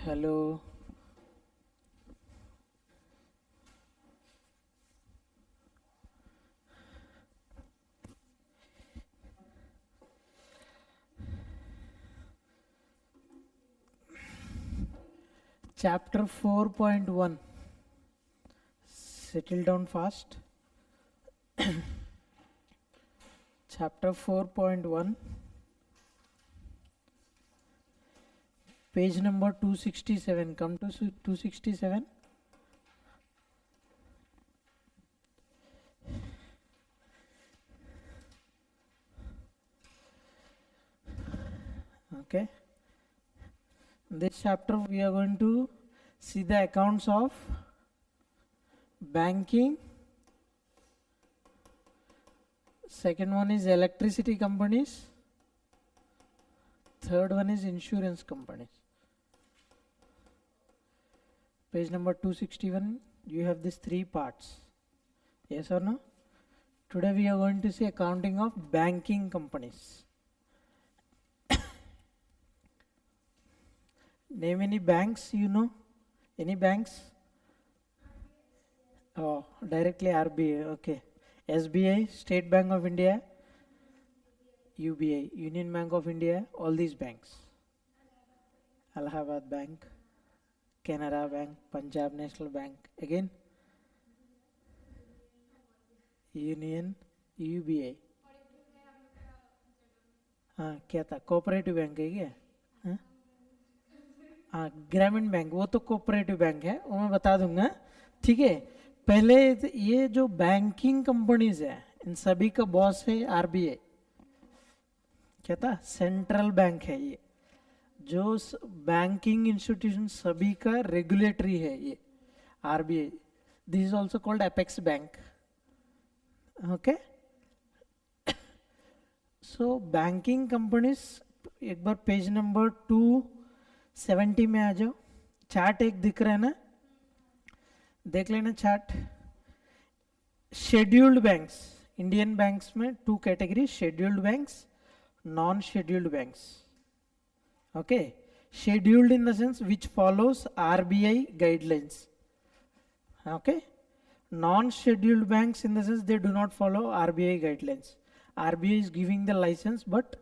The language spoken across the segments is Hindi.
Hello. Chapter 4.1, settle down fast. Chapter 4.1, page number 267. Come to 267. Okay. In this chapter we are going to see the accounts of banking. Second one is electricity companies. Third one is insurance companies. Page number 261, you have these three parts. Yes or no? Today we are going to see accounting of banking companies. Name any banks you know? Any banks? Oh, directly RBI. Okay. SBI, State Bank of India, UBI, Union Bank of India, all these banks. Allahabad Bank, Canara Bank, Punjab National Bank. Again, Union, UBI. हाँ क्या था? कोऑपरेटिव बैंक है क्या? हाँ हाँ, ग्रामीण बैंक, वो तो कोऑपरेटिव बैंक है, वो मैं बता दूंगा. ठीक है. पहले ये जो बैंकिंग कंपनीज है, इन सभी का बॉस है आरबीआई. क्या था? सेंट्रल बैंक है ये. जो बैंकिंग इंस्टीट्यूशन सभी का रेगुलेटरी है ये RBI. This is also called apex bank. Okay. So banking companies, एक बार पेज नंबर 270 में आ जाओ. चार्ट एक दिख रहा है ना, देख लेना chart. Scheduled banks, Indian banks में two category, scheduled banks, non scheduled banks. Okay, scheduled in the sense which follows RBI guidelines. Okay, non-scheduled banks in the sense they do not follow RBI guidelines. RBI is giving the license, but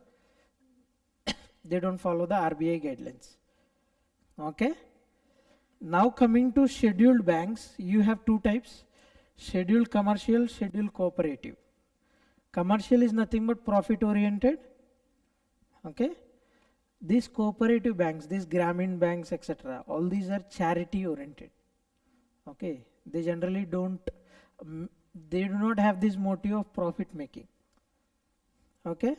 they don't follow the RBI guidelines. Okay. Now coming to scheduled banks, you have two types: scheduled commercial, scheduled cooperative. Commercial is nothing but profit oriented. Okay. These cooperative banks, these Grameen banks, etc., all these are charity oriented. Okay, they generally don't, they do not have this motive of profit making. Okay.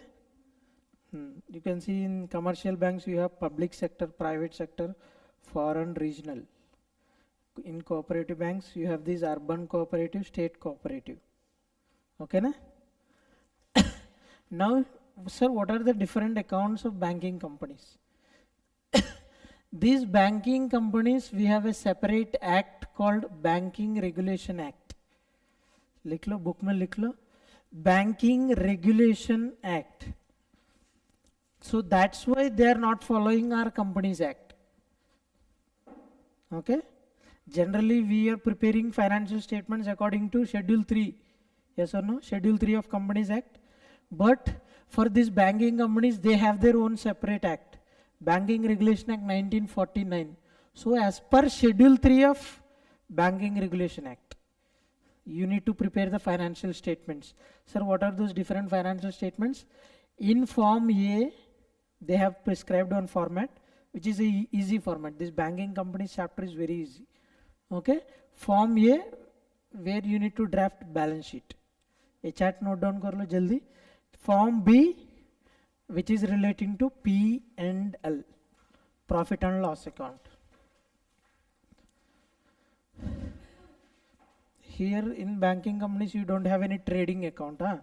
You can see in commercial banks you have public sector, private sector, foreign, regional. In cooperative banks you have these urban cooperative, state cooperative. Okay na? Now sir, what are the different accounts of banking companies? These banking companies, we have a separate act called Banking Regulation Act. लिख लो, बुक में लिख लो, Banking Regulation Act. So that's why they are not following our Companies Act. Okay. Generally we are preparing financial statements according to Schedule 3. Yes or no? Schedule 3 of Companies Act. But for these banking companies, they have their own separate act, Banking Regulation Act 1949. So as per Schedule 3 of Banking Regulation Act, you need to prepare the financial statements. Sir, what are those different financial statements? In Form A, they have prescribed one format, which is a easy format. This banking companies chapter is very easy. Okay. Form A, where you need to draft balance sheet. A chart note down कर लो जल्दी. Form B, which is relating to P&L, profit and loss account. Here in banking companies you don't have any trading account, huh?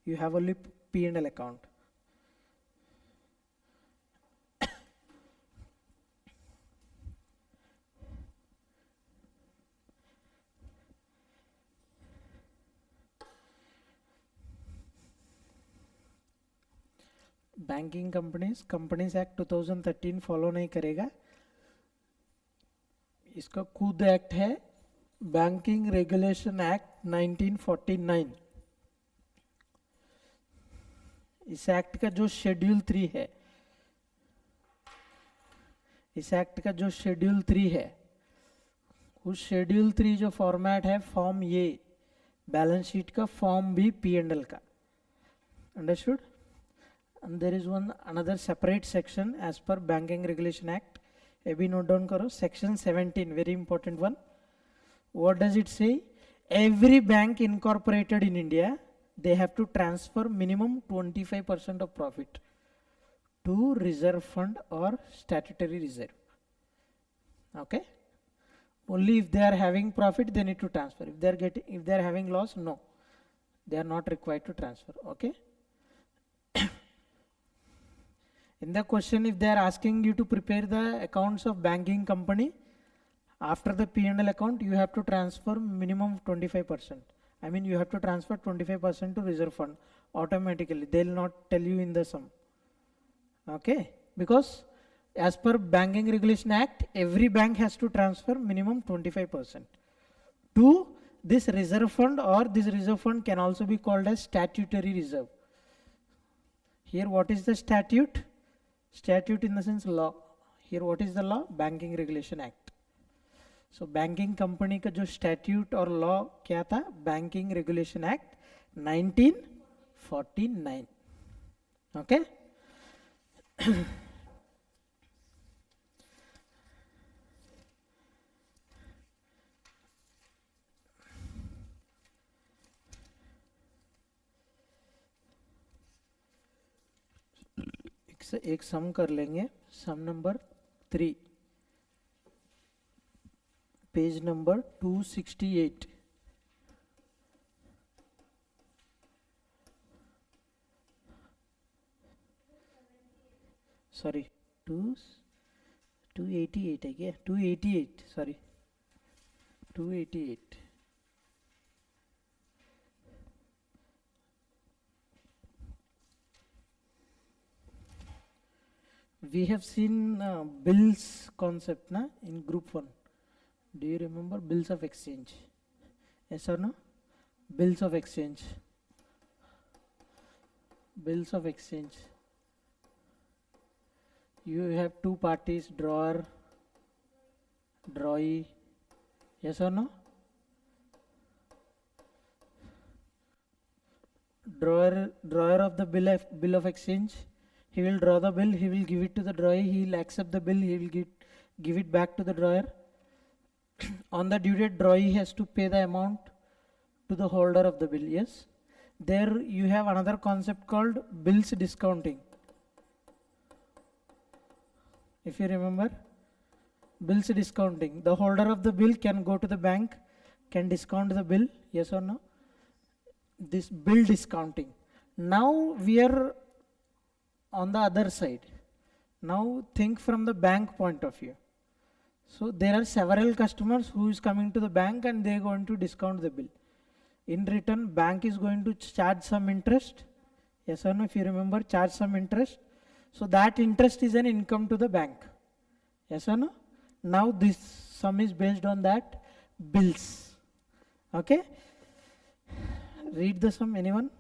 You have only P&L account. Banking companies, companies act 2013 follow नहीं करेगा. इसका खुद एक्ट है बैंकिंग रेगुलेशन एक्ट 1949। इस एक्ट का जो शेड्यूल 3 है, इस एक्ट का जो शेड्यूल 3 है, उस शेड्यूल 3 जो फॉर्मेट है फॉर्म ए बैलेंस शीट का, फॉर्म बी P&L का। Understood? And there is one another separate section as per banking regulation act. Abhi note down karo, section 17, very important one. What does it say? Every bank incorporated in India, they have to transfer minimum 25% of profit to reserve fund or statutory reserve. Okay? Only if they are having profit they need to transfer. If they are having loss, no, they are not required to transfer. Okay? In the question, if they are asking you to prepare the accounts of banking company, after the P&L account, you have to transfer minimum 25%. I mean, you have to transfer 25% to reserve fund automatically. They will not tell you in the sum. Okay? Because as per Banking Regulation Act, every bank has to transfer minimum 25% to this reserve fund, or this reserve fund can also be called as statutory reserve. Here, what is the statute? Statute in the sense law. Here what is the law? Banking Regulation Act. So banking company का जो statute और law क्या था? Banking Regulation Act 1949. Okay? एक सम कर लेंगे, सम नंबर 3, पेज नंबर 268। सॉरी 288 है क्या? 288, sorry 288। We have seen bills concept na in group 1. Do you remember bills of exchange? Yes or no? Bills of exchange. Bills of exchange. You have two parties, drawer, drawee. Yes or no? Drawer of the bill of exchange. He will draw the bill, he will give it to the drawee, he will accept the bill, he will give it back to the drawer. On the due date, drawee has to pay the amount to the holder of the bill. Yes? There you have another concept called bills discounting. If you remember, bills discounting. The holder of the bill can go to the bank, can discount the bill. Yes or no? This bill discounting. Now we are on the other side. Now think from the bank point of view. So there are several customers who is coming to the bank and they are going to discount the bill. In return, bank is going to charge some interest. Yes or no? If you remember, charge some interest. So that interest is an income to the bank. Yes or no? Now this sum is based on that bills. Okay? Read the sum, anyone?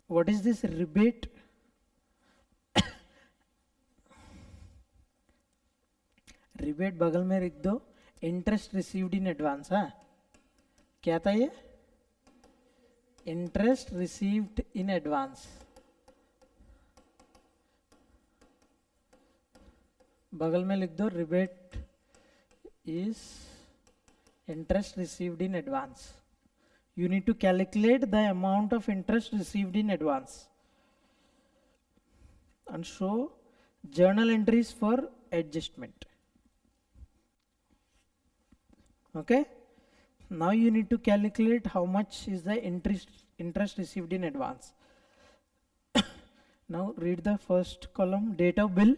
What is this rebate? Rebate बगल में लिख दो, इंटरेस्ट रिसीव्ड इन एडवांस। हाँ, क्या था ये? Interest received in advance. बगल में लिख दो, rebate is interest received in advance. You need to calculate the amount of interest received in advance and show journal entries for adjustment. Okay, now you need to calculate how much is the interest received in advance. Now read the first column. Date of bill.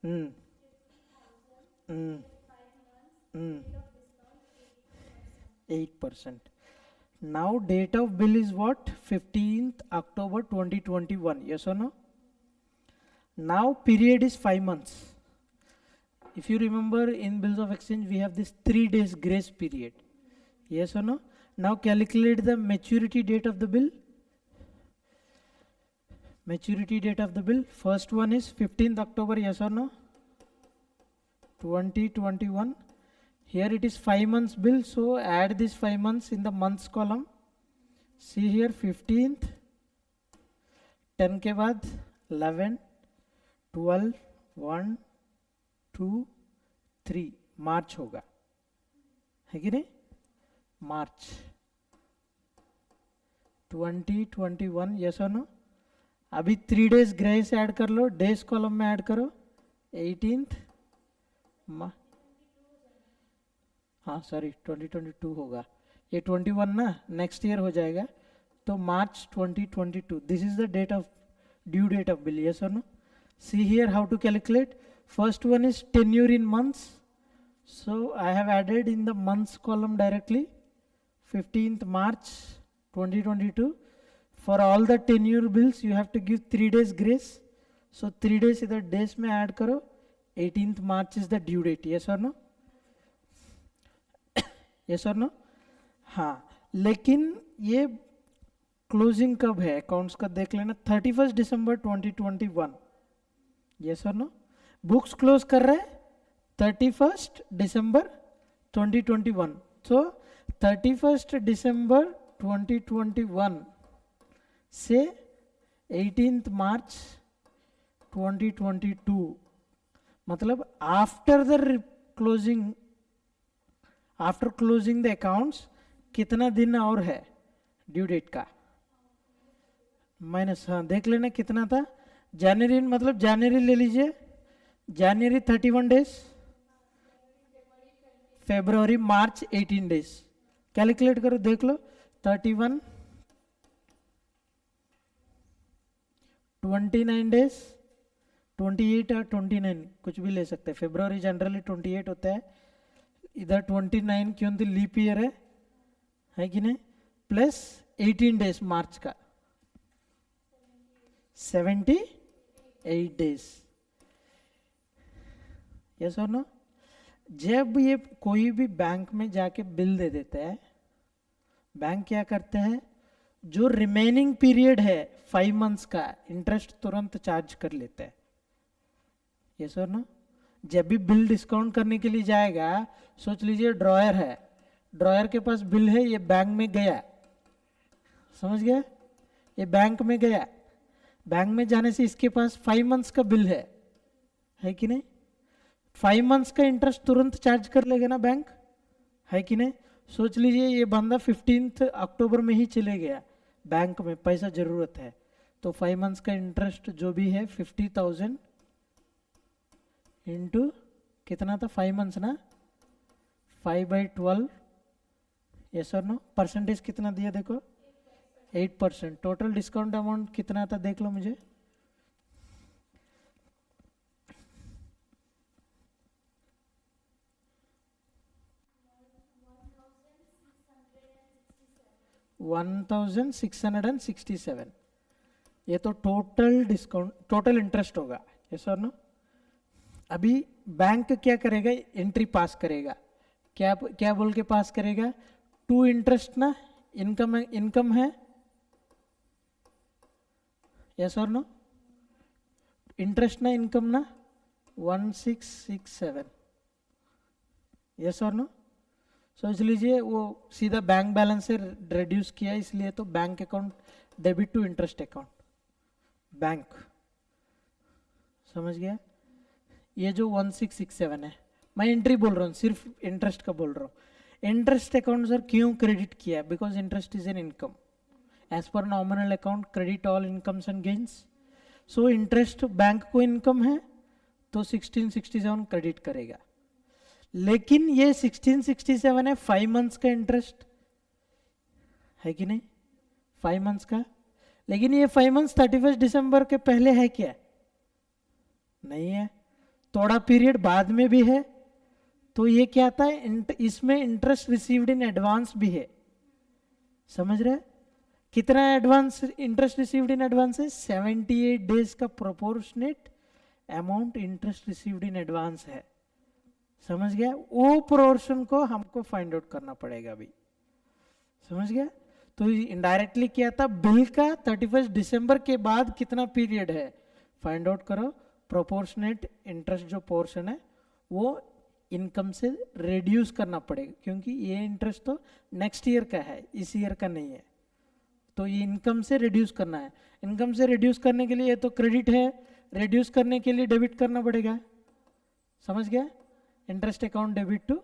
Hmm. Hmm. Hmm. 8%. Now date of bill is what? 15th October 2021. Yes or no? Now period is 5 months. If you remember, in bills of exchange we have this 3 days grace period. Yes or no? Now calculate the maturity date of the bill. Maturity date of the bill. First one is 15th October. Yes or no? 2021. Here it is 5 months bill, so add this 5 months in the months column. See here 15th, 10 के बाद 11, 12, 1, 2, 3 मार्च होगा, है कि नहीं? मार्च 2021. यस और नो? अभी 3 डेज ग्रेस ऐड कर लो, डेज कॉलम में ऐड करो. 18th, हाँ सॉरी 2022 होगा, ये 21 ना, नेक्स्ट ईयर हो जाएगा, तो March 2022. This is the date of due date of bill. Yes और no? See here how to calculate. First one is tenure in months, so I have added in the months column directly 15th March 2022. For all the tenure bills you have to give 3 days grace, so 3 days इधर days में add करो. 18th March is the due date. yes or no? yes or no? हाँ, लेकिन ये क्लोजिंग कब है अकाउंट्स का देख लेना. 31st December 2021. yes or no? Books close कर रहे हैं 31st December 2021. so 31st December 2021 से 18th March 2022, मतलब आफ्टर क्लोजिंग द अकाउंट्स कितना दिन और है ड्यू डेट का, माइनस. हाँ देख लेना कितना था. जनवरी, मतलब जनवरी ले लीजिए, जनवरी 31 डेज, फरवरी मार्च 18 डेज. कैलकुलेट करो, देख लो. 31, 29 डेज, 28 और 29 कुछ भी ले सकते हैं. फरवरी जनरली 28 होता है, इधर 29 क्यों, तो लीप ईयर है कि नहीं, प्लस 18 डेज मार्च का, 78 डेज. यस और नो? जब ये कोई भी बैंक में जाके बिल दे देता है, बैंक क्या करते हैं, जो रिमेनिंग पीरियड है 5 मंथ्स का इंटरेस्ट तुरंत चार्ज कर लेता है. यस और नो? जब भी बिल डिस्काउंट करने के लिए जाएगा, सोच लीजिए ड्रॉयर है, ड्रॉयर के पास बिल है, ये बैंक में गया, समझ गया, ये बैंक में गया, बैंक में जाने से इसके पास 5 मंथ्स का बिल है कि नहीं. 5 मंथ्स का इंटरेस्ट तुरंत चार्ज कर लेगा ना बैंक, है कि नहीं. सोच लीजिए ये बंदा 15th अक्टूबर में ही चले गया, बैंक में पैसा जरूरत है, तो 5 मंथ्स का इंटरेस्ट जो भी है 50,000 इंटू कितना था 5 मंथ्स ना, 5/12. यस और नो? परसेंटेज कितना दिया देखो, 8%. टोटल डिस्काउंट अमाउंट कितना था देख लो मुझे, 1667. ये तो टोटल डिस्काउंट, टोटल इंटरेस्ट होगा. यस और नो? अभी बैंक क्या करेगा, एंट्री पास करेगा, क्या क्या बोल के पास करेगा, टू इंटरेस्ट ना, इनकम है. यस और नो? इंटरेस्ट ना, इनकम ना, 1667. यस और नो? सोच लीजिए वो सीधा बैंक बैलेंस से रिड्यूस किया, इसलिए तो bank account debit to interest account, bank. समझ गया? ये जो 1667 है, मैं एंट्री बोल रहा हूँ, सिर्फ इंटरेस्ट का बोल रहा हूँ. इंटरेस्ट अकाउंट सर क्यों क्रेडिट किया, because interest is an income. As per nominal account credit all incomes and gains. So interest bank को इनकम है, तो 1667 क्रेडिट करेगा. लेकिन ये 1667 है 5 मंथ्स का इंटरेस्ट, है कि नहीं, 5 मंथ्स का। लेकिन ये 5 मंथ्स 31 दिसंबर के पहले है क्या? नहीं है। थोड़ा पीरियड बाद में भी है, तो ये क्या आता है, इसमें इंटरेस्ट रिसीव्ड इन एडवांस भी है। समझ रहे? कितना advance interest received in advance है? 78 डेज का proportionate amount interest received in advance है। समझ गया? वो पोर्शन को हमको फाइंड आउट करना पड़ेगा अभी। समझ गया? तो इनडायरेक्टली क्या था, बिल का 31 दिसंबर के बाद कितना पीरियड है फाइंड आउट करो। प्रोपोर्शनेट इंटरेस्ट जो पोर्शन है वो इनकम से रिड्यूस करना पड़ेगा, क्योंकि ये इंटरेस्ट तो नेक्स्ट ईयर का है, इस ईयर का नहीं है। तो ये इनकम से रिड्यूस करना है। इनकम से रिड्यूस करने के लिए ये तो क्रेडिट है, रिड्यूस करने के लिए डेबिट करना पड़ेगा। समझ गया? इंटरेस्ट अकाउंट डेबिट टू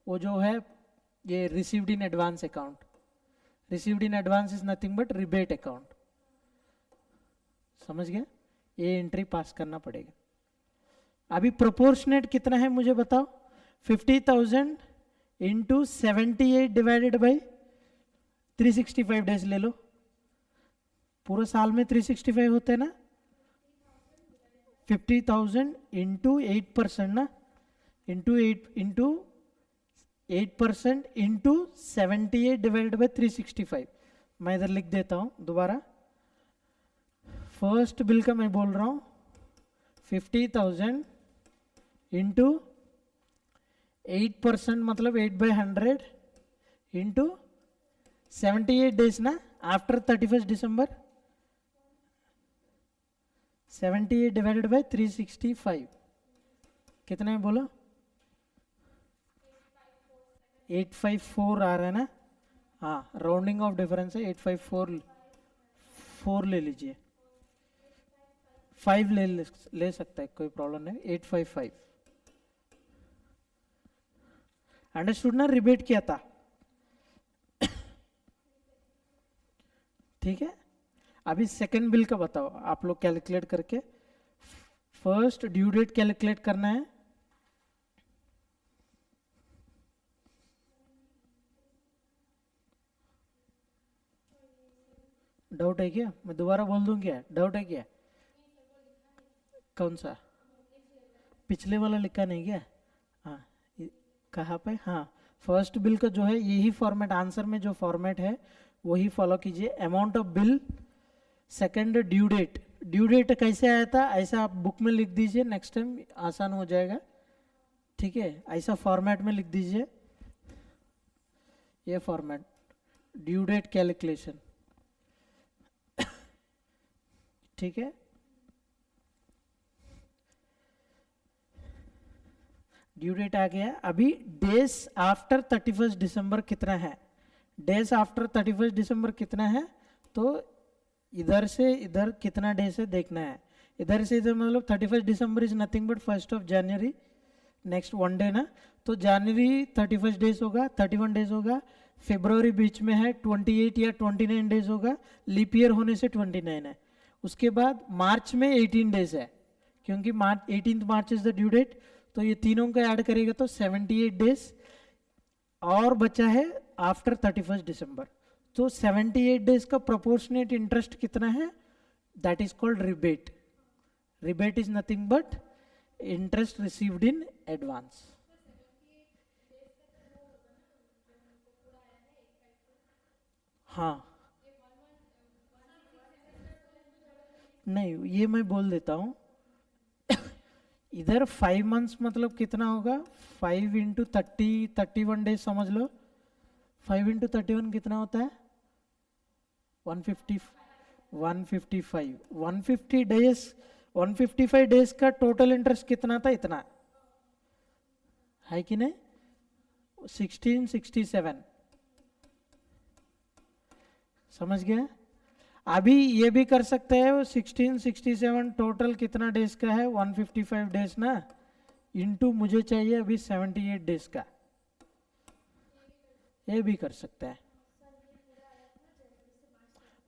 वो जो है ये received in advance account. Received in advance is nothing but rebate account. समझ गया? ये एंट्री पास करना पड़ेगा। अभी प्रोपोर्शनेट कितना है मुझे बताओ। 50,000 इंटू 78 डिवाइडेड बाई 365 डेज ले लो। पूरे साल में 365 होते हैं ना। 50,000 इंटू 8% ना, इंटू 8% इंटू 78 डिवाइडेड बाई 365। मैं इधर लिख देता हूं दोबारा। फर्स्ट बिल का मैं बोल रहा हूं 50,000 इंटू 8% मतलब 8/100 इंटू 78 डेज ना, आफ्टर 31 दिसंबर। 78 डिवाइडेड बाई 365 कितना है बोलो? 854 आ रहा है ना। हाँ, राउंडिंग ऑफ डिफरेंस है, 854 ले लीजिए। 5 ले सकता है, कोई प्रॉब्लम नहीं। 855 अंडरस्टूड ना? रिबेट किया था। ठीक है। अभी सेकंड बिल का बताओ आप लोग कैलकुलेट करके। फर्स्ट ड्यू डेट कैलकुलेट करना है। डाउट है क्या? मैं दोबारा बोल दूं क्या? डाउट है क्या? कौन सा? पिछले वाला लिखा नहीं क्या? हाँ, कहाँ पे? हाँ, फर्स्ट बिल का जो है यही फॉर्मेट, आंसर में जो फॉर्मेट है वही फॉलो कीजिए। Amount of bill, second due date. Due date कैसे आया था ऐसा आप बुक में लिख दीजिए, नेक्स्ट टाइम आसान हो जाएगा। ठीक है, ऐसा फॉर्मेट में लिख दीजिए, ये फॉर्मेट ड्यू डेट कैलकुलेशन। ठीक है, ड्यू डेट आ गया। अभी डेज आफ्टर 31 दिसंबर कितना है? डेज आफ्टर 31 दिसंबर कितना है? तो इधर से इधर कितना डेज है देखना है। इधर से इधर मतलब 31 December is nothing but 1 January, next 1 day ना। तो जनवरी 31 डेज होगा, 31 डेज होगा। फरवरी बीच में है, 28 या 29 डेज होगा, लीप ईयर होने से 29 है। उसके बाद मार्च में 18 डेज है, क्योंकि मार्च 18 मार्च इज द ड्यू डेट। तो ये तीनों का ऐड करेगा तो 78 डेज और बचा है आफ्टर 31 दिसंबर। तो 78 डेज का प्रोपोर्शनेट इंटरेस्ट कितना है? That is called rebate. Rebate is nothing but interest received in advance. हाँ, नहीं ये मैं बोल देता हूं। इधर 5 मंथ्स मतलब कितना होगा? 5 इंटू 31 डेज समझ लो। 5 इंटू 31 कितना होता है? 150 155 150 डेज। 155 डेज का टोटल इंटरेस्ट कितना था? इतना है कि नहीं? 1667। समझ गया? अभी ये भी कर सकते हैं, 1667 टोटल कितना डेज का है? 155 डेज ना, इंटू मुझे चाहिए अभी 78 डेज का। ये भी कर सकते हैं।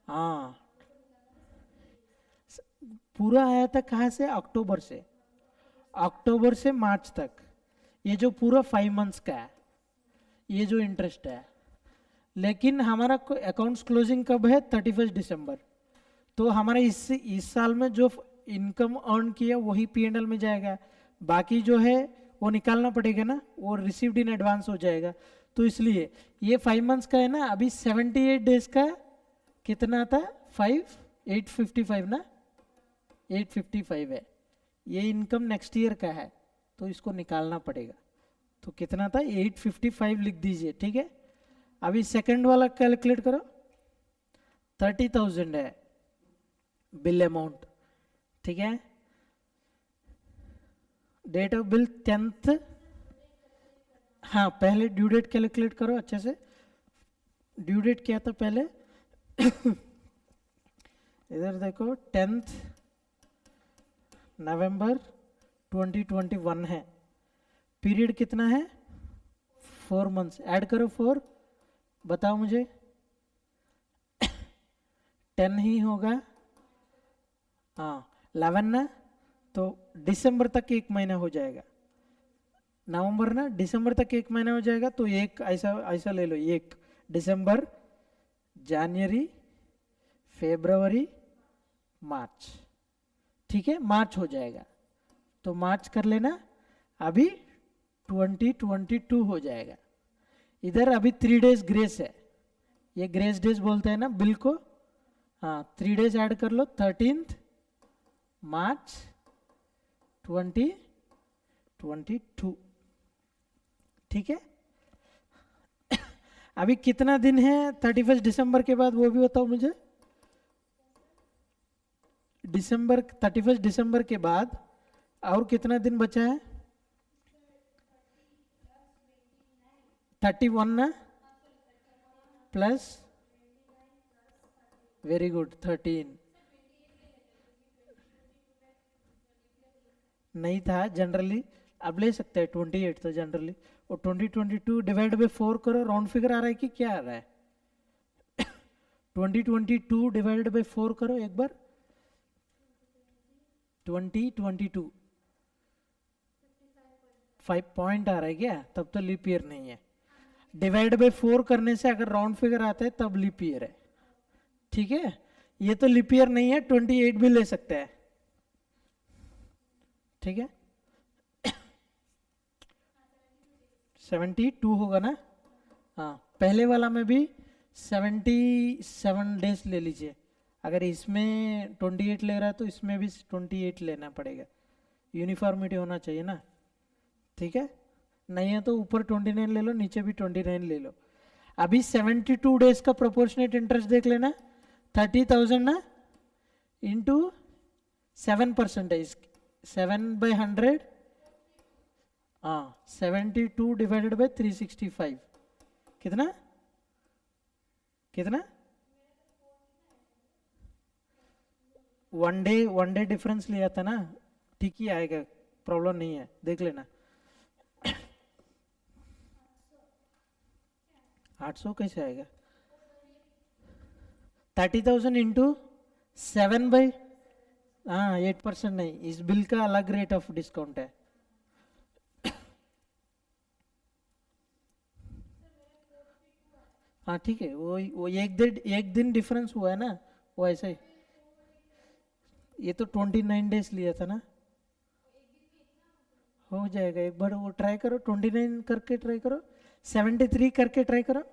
हाँ, पूरा आया था कहाँ से? अक्टूबर से। अक्टूबर से मार्च तक, ये जो पूरा 5 मंथ्स का है, ये जो इंटरेस्ट है। लेकिन हमारा अकाउंट्स क्लोजिंग कब है? 31 दिसंबर। तो हमारा इस साल में जो इनकम अर्न किया वही P&L में जाएगा, बाकी जो है वो निकालना पड़ेगा ना, वो रिसीव्ड इन एडवांस हो जाएगा। तो इसलिए ये 5 मंथ्स का है ना, अभी 78 डेज का कितना था? 855 ना, 855 है। ये इनकम नेक्स्ट ईयर का है तो इसको निकालना पड़ेगा। तो कितना था? 855 लिख दीजिए, ठीक है। अभी सेकंड वाला कैलकुलेट करो, 30,000 है बिल अमाउंट, ठीक है। Date of bill 10th। हाँ, पहले ड्यू डेट कैलकुलेट करो अच्छे से। ड्यू डेट क्या था पहले? इधर देखो, 10th नवंबर 2021 है। पीरियड कितना है? 4 मंथ्स। ऐड करो 4, बताओ मुझे। 10 ही होगा, हाँ 11 ना, तो दिसंबर तक 1 महीना हो जाएगा। नवंबर ना, दिसंबर तक 1 महीना हो जाएगा। तो एक ऐसा ऐसा ले लो, 1 दिसंबर, जनवरी, फरवरी, मार्च, ठीक है, मार्च हो जाएगा। तो मार्च कर लेना। अभी 2022 हो जाएगा। इधर अभी 3 डेज ग्रेस है, ये ग्रेस डेज बोलते हैं ना बिल को। हाँ, 3 डेज ऐड कर लो, 13th मार्च 2022, ठीक है। अभी कितना दिन है 31 दिसंबर के बाद, वो भी बताओ मुझे। 31 दिसंबर के बाद और कितना दिन बचा है? 31 ना, प्लस, वेरी गुड, 13 नहीं था जनरली, अब ले सकते हैं 28 तो जनरली। और 2022 डिवाइड बाई 4 करो, राउंड फिगर आ रहा है कि क्या आ रहा है? 2022 डिवाइड बाई 4 करो एक बार। 2022 5 पॉइंट आ रहा है क्या? तब तो लीप ईयर नहीं है। डिवाइड बाई 4 करने से अगर राउंड फिगर आता है तब लीप ईयर है, ठीक है। ये तो लीप ईयर नहीं है, 28 भी ले सकते हैं, ठीक है। 72 होगा ना, हाँ। पहले वाला में भी 77 डेज ले लीजिए। अगर इसमें 28 ले रहा है तो इसमें भी 28 लेना पड़ेगा, यूनिफॉर्मिटी होना चाहिए ना, ठीक है। नहीं है तो ऊपर 29 ले लो, नीचे भी 29 ले लो। अभी 72 डेज का प्रोपोर्शनेट इंटरेस्ट देख लेना, 30,000 ना, इंटू 7% है, 7/100, हाँ 72 डिवाइडेड बाई 365, कितना कितना? 1 डे डिफरेंस लिया था ना, ठीक ही आएगा, प्रॉब्लम नहीं है, देख लेना। 800 कैसे आएगा? 30,000 इंटू 7 बाई, हाँ 8% नहीं, इस बिल का अलग रेट ऑफ डिस्काउंट है। हाँ ठीक है, वो एक दिन डिफरेंस हुआ है ना, वो ऐसा ही। ये तो 29 डेज लिया था ना, हो जाएगा। एक बार वो ट्राई करो, 29 करके ट्राई करो, 73 करके ट्राई करो।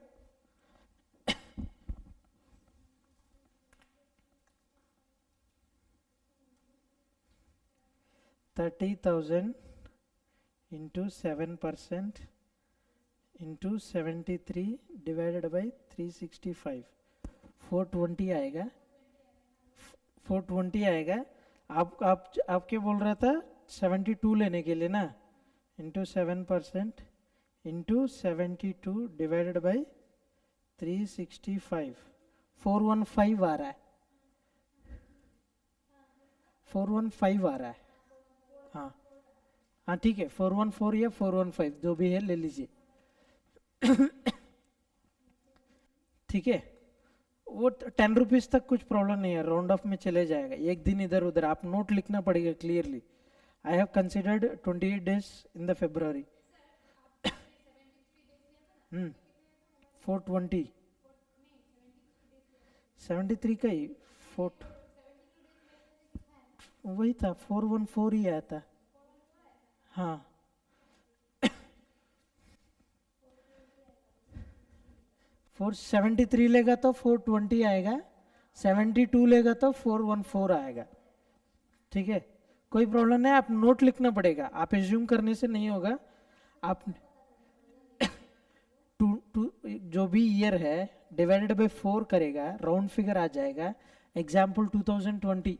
30,000 इंटू 7% इंटू 73 डिवाइडेड बाई 365, 420 आएगा, 420 आएगा। आप क्या बोल रहा था? 72 लेने के लिए ना, इंटू 7% इंटू 72 डिवाइडेड बाई 365, 415 आ रहा है, 415 आ रहा है, हाँ हाँ ठीक है, 414 या 415 जो भी है ले लीजिए। ठीक है, वो 10 रुपीज तक कुछ प्रॉब्लम नहीं है, राउंड ऑफ में चले जाएगा, एक दिन इधर उधर। आप नोट लिखना पड़ेगा clearly, I have considered 28 days in the February. 420 73 का ही फोर्ट वही था, 414 ही आया था। हाँ 473 लेगा तो 420 आएगा, 72 लेगा तो 414 आएगा। ठीक है, कोई प्रॉब्लम नहीं, आप नोट लिखना पड़ेगा, आप एज्यूम करने से नहीं होगा। आप टू जो भी ईयर है डिवाइडेड बाय 4 करेगा, राउंड फिगर आ जाएगा। एग्जाम्पल 2020,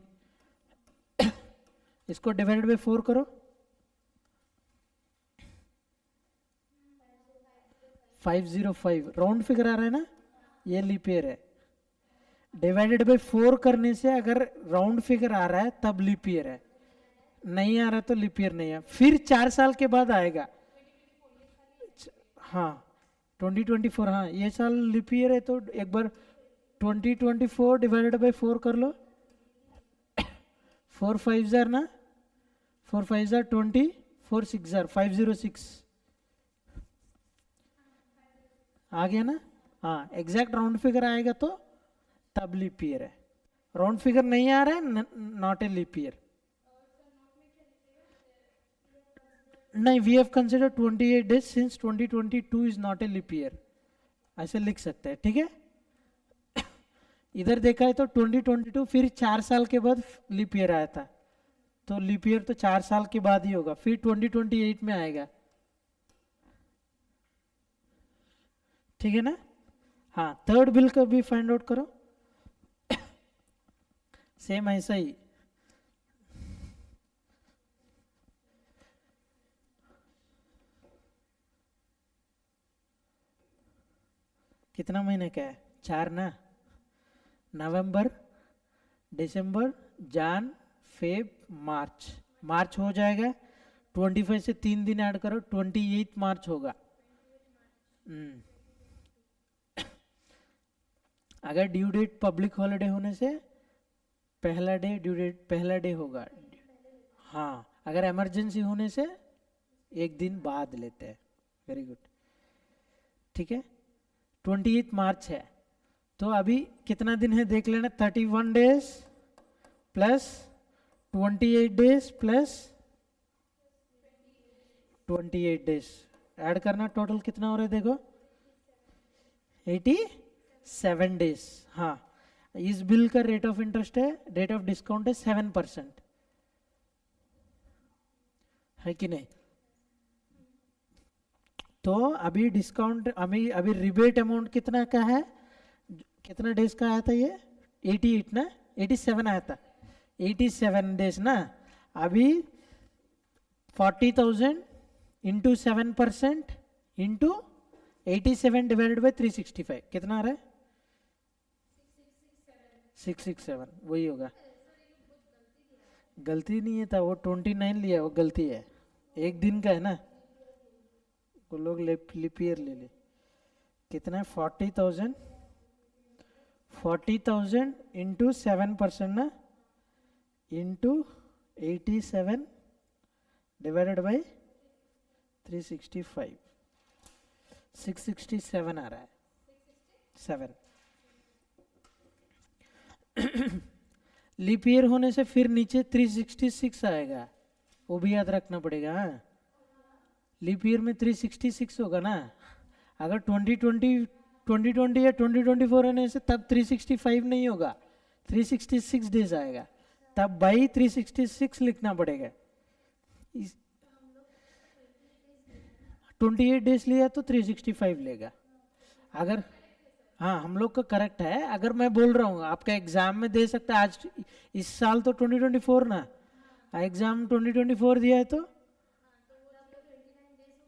इसको डिवाइडेड बाय 4 करो, 505 राउंड फिगर आ रहा है ना, ये लीप ईयर है। डिवाइडेड बाय 4 करने से अगर राउंड फिगर आ रहा है तब लीप ईयर है, नहीं आ रहा तो लीप ईयर नहीं है। फिर 4 साल के बाद आएगा। हाँ 2024, हाँ ये साल लीप ईयर है तो एक बार 2024 डिवाइडेड बाय 4 कर लो। 4 5 जार ना, 4 5 जार 20, 4 6 जार 506 आ गया ना। हाँ एग्जैक्ट राउंड फिगर आएगा तो तब लीप ईयर है, राउंड फिगर नहीं आ रहा है नॉट ए लीप ईयर। नहीं, we have consider 28 days since 2022 is not a leap year, ऐसे लिख सकते हैं। ठीक है, इधर देखा है तो 2022 फिर 4 साल के बाद लीप ईयर आया था, तो लीप ईयर तो 4 साल के बाद ही होगा, फिर 2028 में आएगा। ठीक है ना। हाँ थर्ड बिल का भी फाइंड आउट करो, सेम ऐसा ही। कितना महीने का है, 4 ना, नवंबर, दिसंबर, जान, फेब, मार्च। मार्च हो जाएगा, 25 से 3 दिन ऐड करो, 28 मार्च होगा। अगर ड्यू डेट पब्लिक हॉलिडे होने से पहला डे, ड्यू डेट पहला डे होगा। हाँ अगर इमरजेंसी होने से एक दिन बाद लेते हैं। Very good. ठीक है, 28 मार्च है तो अभी कितना दिन है देख लेना, 31 days plus 28 days plus 28 days add करना, टोटल कितना हो रहा है देखो, 87 डेज। हाँ इस बिल का रेट ऑफ इंटरेस्ट है, रेट ऑफ डिस्काउंट है 7%, है कि नहीं। तो अभी डिस्काउंट, अभी अभी रिबेट अमाउंट कितना का है, कितना डेज का आया था ये, 88 ना, 87 आया था, 87 डेज ना। अभी 40,000 इंटू 7% इंटू 87 डिवाइडेड बाई 365 कितना आ रहा है, 667, वही होगा। गलती नहीं है था, वो 29 लिया, वो गलती है, एक दिन का है ना, वो लोग लिप ईयर ले ले। कितना है, 40,000 इंटू 7% ना, इंटू 87 डिवाइडेड बाई 365, 667 आ रहा है, 7। लीप ईयर होने से फिर नीचे 366 आएगा, वो भी याद रखना पड़ेगा। हाँ लीप ईयर में 366 होगा ना, अगर 2020 या 2024 होने से तब 365 नहीं होगा, 366 डेज आएगा, तब बाई 366 लिखना पड़ेगा। 28 डेज लिया तो 365 लेगा। अगर हाँ हम लोग का करेक्ट है, अगर मैं बोल रहा हूँ आपका एग्जाम में दे सकता है आज, इस साल तो 2024 ना, एग्जाम 2024 दिया है तो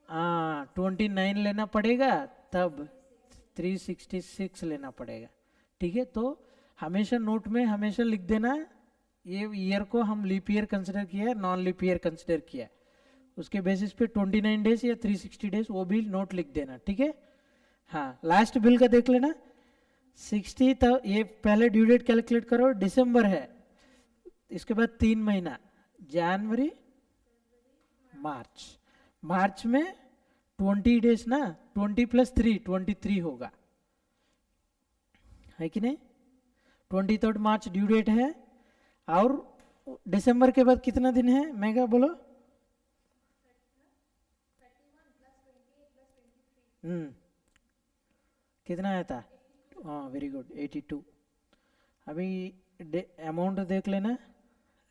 हाँ 29 लेना पड़ेगा, तब 366 लेना पड़ेगा। ठीक है, तो हमेशा नोट में हमेशा लिख देना, ये ईयर को हम लीप ईयर कंसिडर किया है, नॉन लीप ईयर कंसिडर किया है, उसके बेसिस पे 29 डेज या 360 डेज वो भी नोट लिख देना। ठीक है। हाँ लास्ट बिल का देख लेना, 60 तो ये पहले ड्यू डेट कैलकुलेट करो, दिसंबर है, इसके बाद 3 महीना, जनवरी, मार्च। मार्च में 20 डेज ना, 20 + 3 23 होगा, है कि नहीं। 23 मार्च ड्यू डेट है, और दिसंबर के बाद कितना दिन है मेगा बोलो? कितना आया था? हाँ वेरी गुड, 82। अभी अमाउंट देख लेना,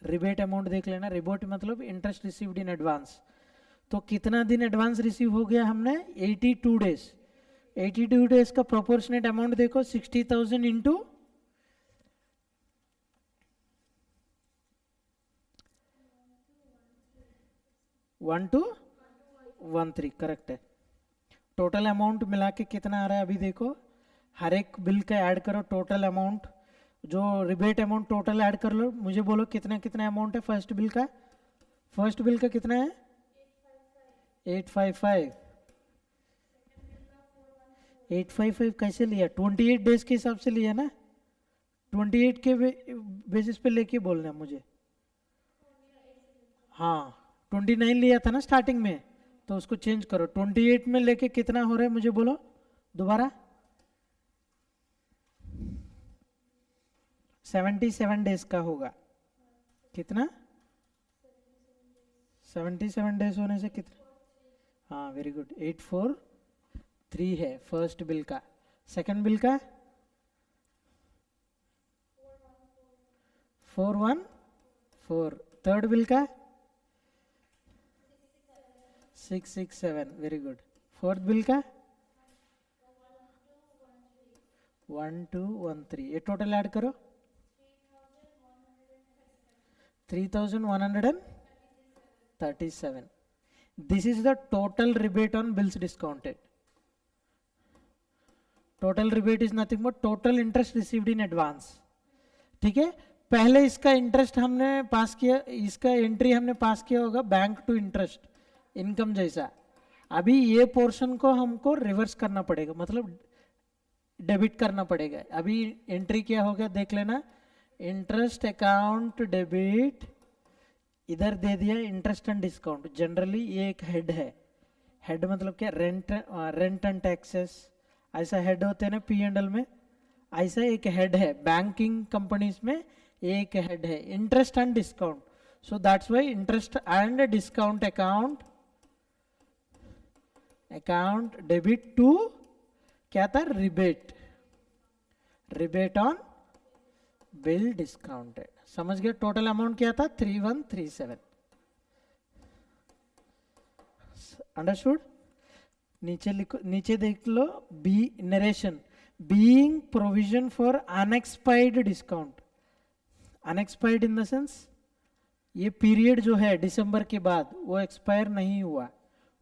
रिबेट अमाउंट देख लेना। रिबेट मतलब इंटरेस्ट रिसीव्ड इन एडवांस। तो कितना दिन एडवांस रिसीव हो गया हमने? 82 डेज। 82 डेज का प्रोपोर्शनेट अमाउंट देखो, 60,000 इंटू 1213, करेक्ट है। टोटल अमाउंट मिला के कितना आ रहा है अभी देखो, हर एक बिल का ऐड करो टोटल अमाउंट, जो रिबेट अमाउंट टोटल ऐड कर लो, मुझे बोलो कितना कितना अमाउंट है फर्स्ट बिल का? फर्स्ट बिल का कितना है? 855। 855 कैसे लिया? 28 डेज के हिसाब से लिया ना, 28 के बेसिस पे लेके बोलना मुझे। हाँ 29 लिया था ना स्टार्टिंग में, तो उसको चेंज करो। 28 में लेके कितना हो रहा है मुझे बोलो दोबारा? 77 डेज का होगा। कितना? 77 डेज होने से कितना? हाँ वेरी गुड, 843 है फर्स्ट बिल का। सेकंड बिल का 414। थर्ड बिल का 667, वेरी गुड। फोर्थ बिल का 1213। ये टोटल ऐड करो, 3137। This is the total rebate on bills discounted. Total rebate is nothing but total interest received in advance. ठीक है, पहले इसका इंटरेस्ट हमने पास किया, इसका एंट्री हमने पास किया होगा बैंक टू इंटरेस्ट इनकम जैसा। अभी ये पोर्शन को हमको रिवर्स करना पड़ेगा, मतलब डेबिट करना पड़ेगा। अभी एंट्री क्या होगा देख लेना, इंटरेस्ट अकाउंट डेबिट, इधर दे दिया इंटरेस्ट एंड डिस्काउंट। जनरली ये एक हेड है। हेड मतलब क्या? रेंट एंड टैक्सेस, ऐसा हेड होते हैं ना पी एंड एल में, ऐसा एक हेड है बैंकिंग कंपनीज में। एक हेड है interest and discount, so that's why interest and discount account debit to क्या था? Rebate, rebate on bill discounted. समझ गए? टोटल अमाउंट क्या था? 3137। अंडरस्टूड? नीचे लिखो, नीचे देख लो, be narration, being provision for unexpired discount. Unexpired in the sense ये पीरियड जो है दिसंबर के बाद वो एक्सपायर नहीं हुआ,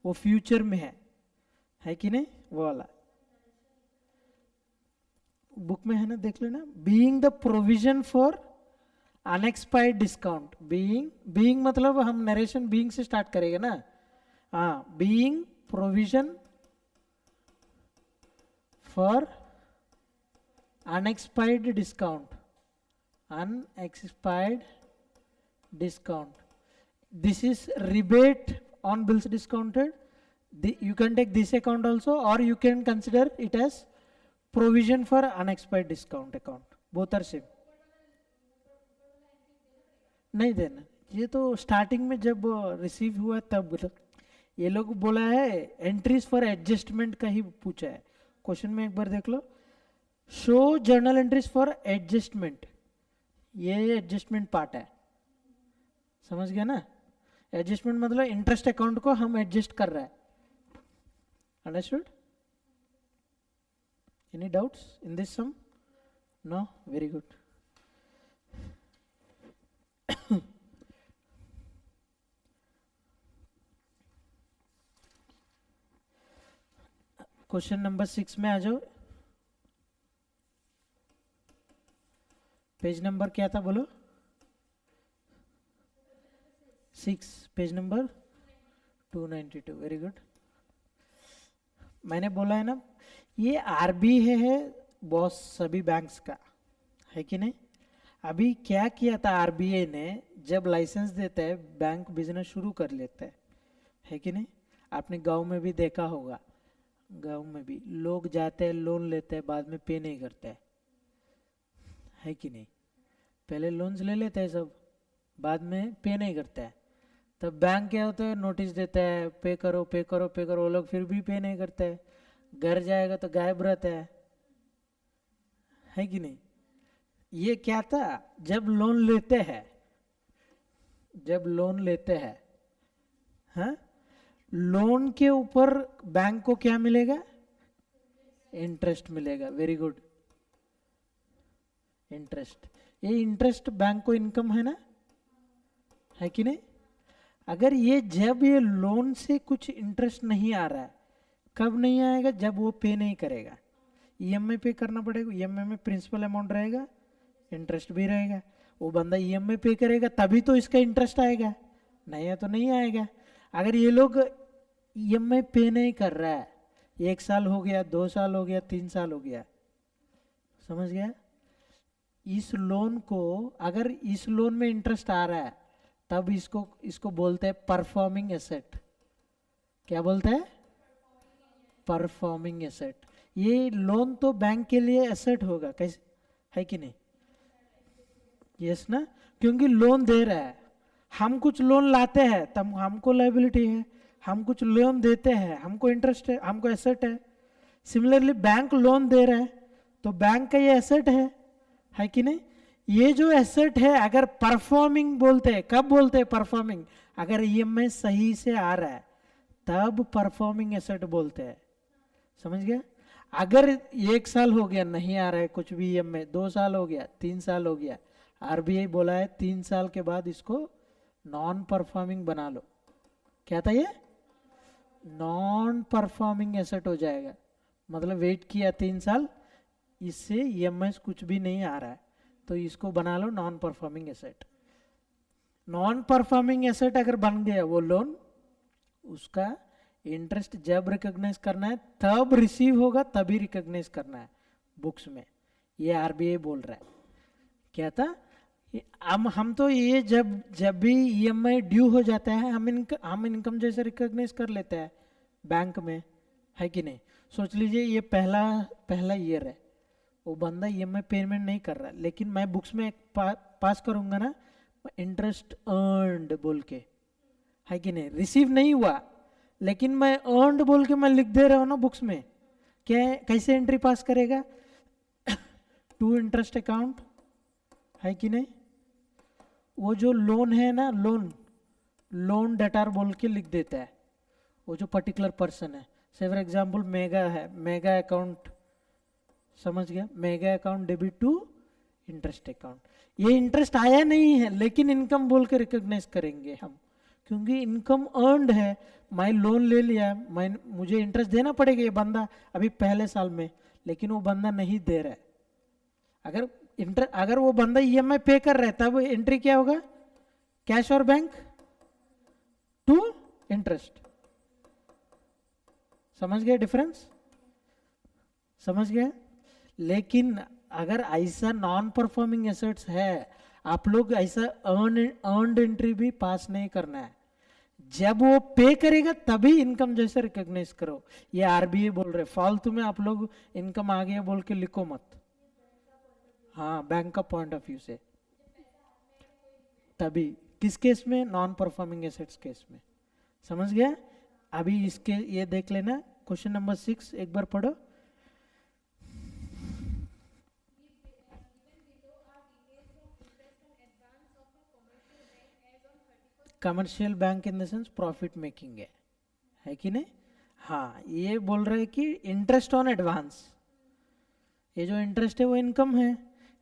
वो फ्यूचर में है कि नहीं? वो वाला बुक में है ना, देख लेना। Being the provision for unexpired discount. Being मतलब हम नरेशन बीइंग से स्टार्ट करेंगे ना। हाँ, being provision for unexpired discount, unexpired discount. This is rebate on bills discounted. You can take this account also, or you can consider it as provision for unexpired discount account. Both are same. नहीं देना, ये तो स्टार्टिंग में जब रिसीव हुआ तब ये लोग बोला है एंट्रीज फॉर एडजस्टमेंट का ही पूछा है क्वेश्चन में, एक बार देख लो। Show journal entries for adjustment, ये एडजस्टमेंट पार्ट है, समझ गया ना? एडजस्टमेंट मतलब इंटरेस्ट अकाउंट को हम एडजस्ट कर रहे हैं। Understood? Any doubts in this sum? No, very good. Question number 6 में आ जाओ। पेज नंबर क्या था बोलो? 6, पेज नंबर 292, वेरी गुड। मैंने बोला है ना, ये आरबीआई है बॉस सभी बैंक्स का, है कि नहीं? अभी क्या किया था आरबीआई ने, जब लाइसेंस देता है बैंक बिजनेस शुरू कर लेता है कि नहीं? आपने गांव में भी देखा होगा, गांव में भी लोग जाते हैं लोन लेते हैं बाद में पे नहीं करते है कि नहीं? पहले लोन्स ले लेते हैं सब, बाद में पे नहीं करते हैं, तब बैंक क्या होता है, नोटिस देता है पे करो पे करो पे करो, वो लोग फिर भी पे नहीं करते हैं, घर जाएगा तो गायब रहता है कि नहीं? ये क्या था, जब लोन लेते हैं, जब लोन लेते हैं, हाँ, लोन के ऊपर बैंक को क्या मिलेगा, इंटरेस्ट मिलेगा। Very good, interest. ये इंटरेस्ट बैंक को इनकम है ना, है कि नहीं? अगर ये जब ये लोन से कुछ इंटरेस्ट नहीं आ रहा है, कब नहीं आएगा, जब वो पे नहीं करेगा। ईएमआई पे करना पड़ेगा, ईएमआई में प्रिंसिपल अमाउंट रहेगा, इंटरेस्ट भी रहेगा। वो बंदा ईएमआई पे करेगा तभी तो इसका इंटरेस्ट आएगा, नहीं है तो नहीं आएगा। अगर ये लोग ईएमआई पे नहीं कर रहा है, 1 साल हो गया, 2 साल हो गया, 3 साल हो गया, समझ गया? इस लोन को, अगर इस लोन में इंटरेस्ट आ रहा है, तब इसको इसको बोलते हैं परफॉर्मिंग एसेट। क्या बोलते हैं? Performing asset. ये लोन तो बैंक के लिए एसेट होगा, कैसे, है कि नहीं? यस ना, क्योंकि लोन दे रहा है। हम कुछ लोन लाते हैं तब हमको लायबिलिटी है, हम कुछ लोन देते हैं हमको इंटरेस्ट है, हमको एसेट है। सिमिलरली बैंक लोन दे रहा है तो बैंक का ये एसेट है कि नहीं? ये जो एसेट है, अगर परफॉर्मिंग बोलते हैं, कब बोलते हैं परफॉर्मिंग? अगर ईएमआई सही से आ रहा है तब परफॉर्मिंग एसेट बोलते हैं, समझ गया? अगर 1 साल हो गया नहीं आ रहा है कुछ भी ईएमआई, 2 साल हो गया, 3 साल हो गया, आरबीआई बोला है 3 साल के बाद इसको नॉन परफॉर्मिंग बना लो। क्या था ये? नॉन परफॉर्मिंग एसेट हो जाएगा। मतलब वेट किया 3 साल, इससे ईएमआई कुछ भी नहीं आ रहा है, तो इसको बना लो non performing asset. Non performing asset अगर बन गया वो लोन, उसका इंटरेस्ट जब रिकॉग्नाइज करना है तब रिसीव होगा, तभी रिकॉग्नाइज करना है बुक्स में। ये आरबीआई बोल रहा है। क्या था? हम तो ये जब भी ईएमआई ड्यू हो जाता है, हम इनकम जैसे रिकॉग्नाइज कर लेते हैं बैंक में, है कि नहीं? सोच लीजिए ये पहला ईयर है, वो बंदा ईएमआई पेमेंट नहीं कर रहा, लेकिन मैं बुक्स में पास करूंगा ना, इंटरेस्ट अर्नड बोल के, है कि नहीं? रिसीव नहीं हुआ, लेकिन मैं अर्नड बोल के मैं लिख दे रहा हूँ ना बुक्स में। क्या, कैसे एंट्री पास करेगा? टू इंटरेस्ट अकाउंट, है कि नहीं? वो जो लोन है ना, लोन डेटार बोल के लिख देता है वो जो पर्टिकुलर पर्सन है। से फॉर एग्जाम्पल मेगा है, मेगा अकाउंट, समझ गया? Megha account debit to interest account. ये इंटरेस्ट आया नहीं है लेकिन इनकम बोल के रिकॉग्नाइज करेंगे हम, क्योंकि इनकम अर्नड है। मैं लोन ले लिया, मुझे इंटरेस्ट देना पड़ेगा ये बंदा अभी पहले साल में, लेकिन वो बंदा नहीं दे रहा है। अगर वो बंदा ईएमआई पे कर रहा है तब एंट्री क्या होगा? कैश और बैंक टू इंटरेस्ट। समझ गया डिफरेंस? समझ गया? लेकिन अगर ऐसा नॉन परफॉर्मिंग एसेट्स है, आप लोग ऐसा अर्नड एंट्री भी पास नहीं करना है। जब वो पे करेगा तभी इनकम जैसे रिकॉग्नाइज करो। ये आरबीआई बोल रहे, फालतू में आप लोग इनकम आ गया बोल के लिखो मत। हाँ, बैंक का पॉइंट ऑफ व्यू से तभी। किस केस में? नॉन परफॉर्मिंग एसेट्स केस में। समझ गया? अभी इसके ये देख लेना, क्वेश्चन नंबर 6 एक बार पढ़ो। Commercial bank in the sense profit making है कि नहीं? हाँ, ये बोल रहे हैं कि इंटरेस्ट ऑन एडवांस, ये जो इंटरेस्ट है वो इनकम है।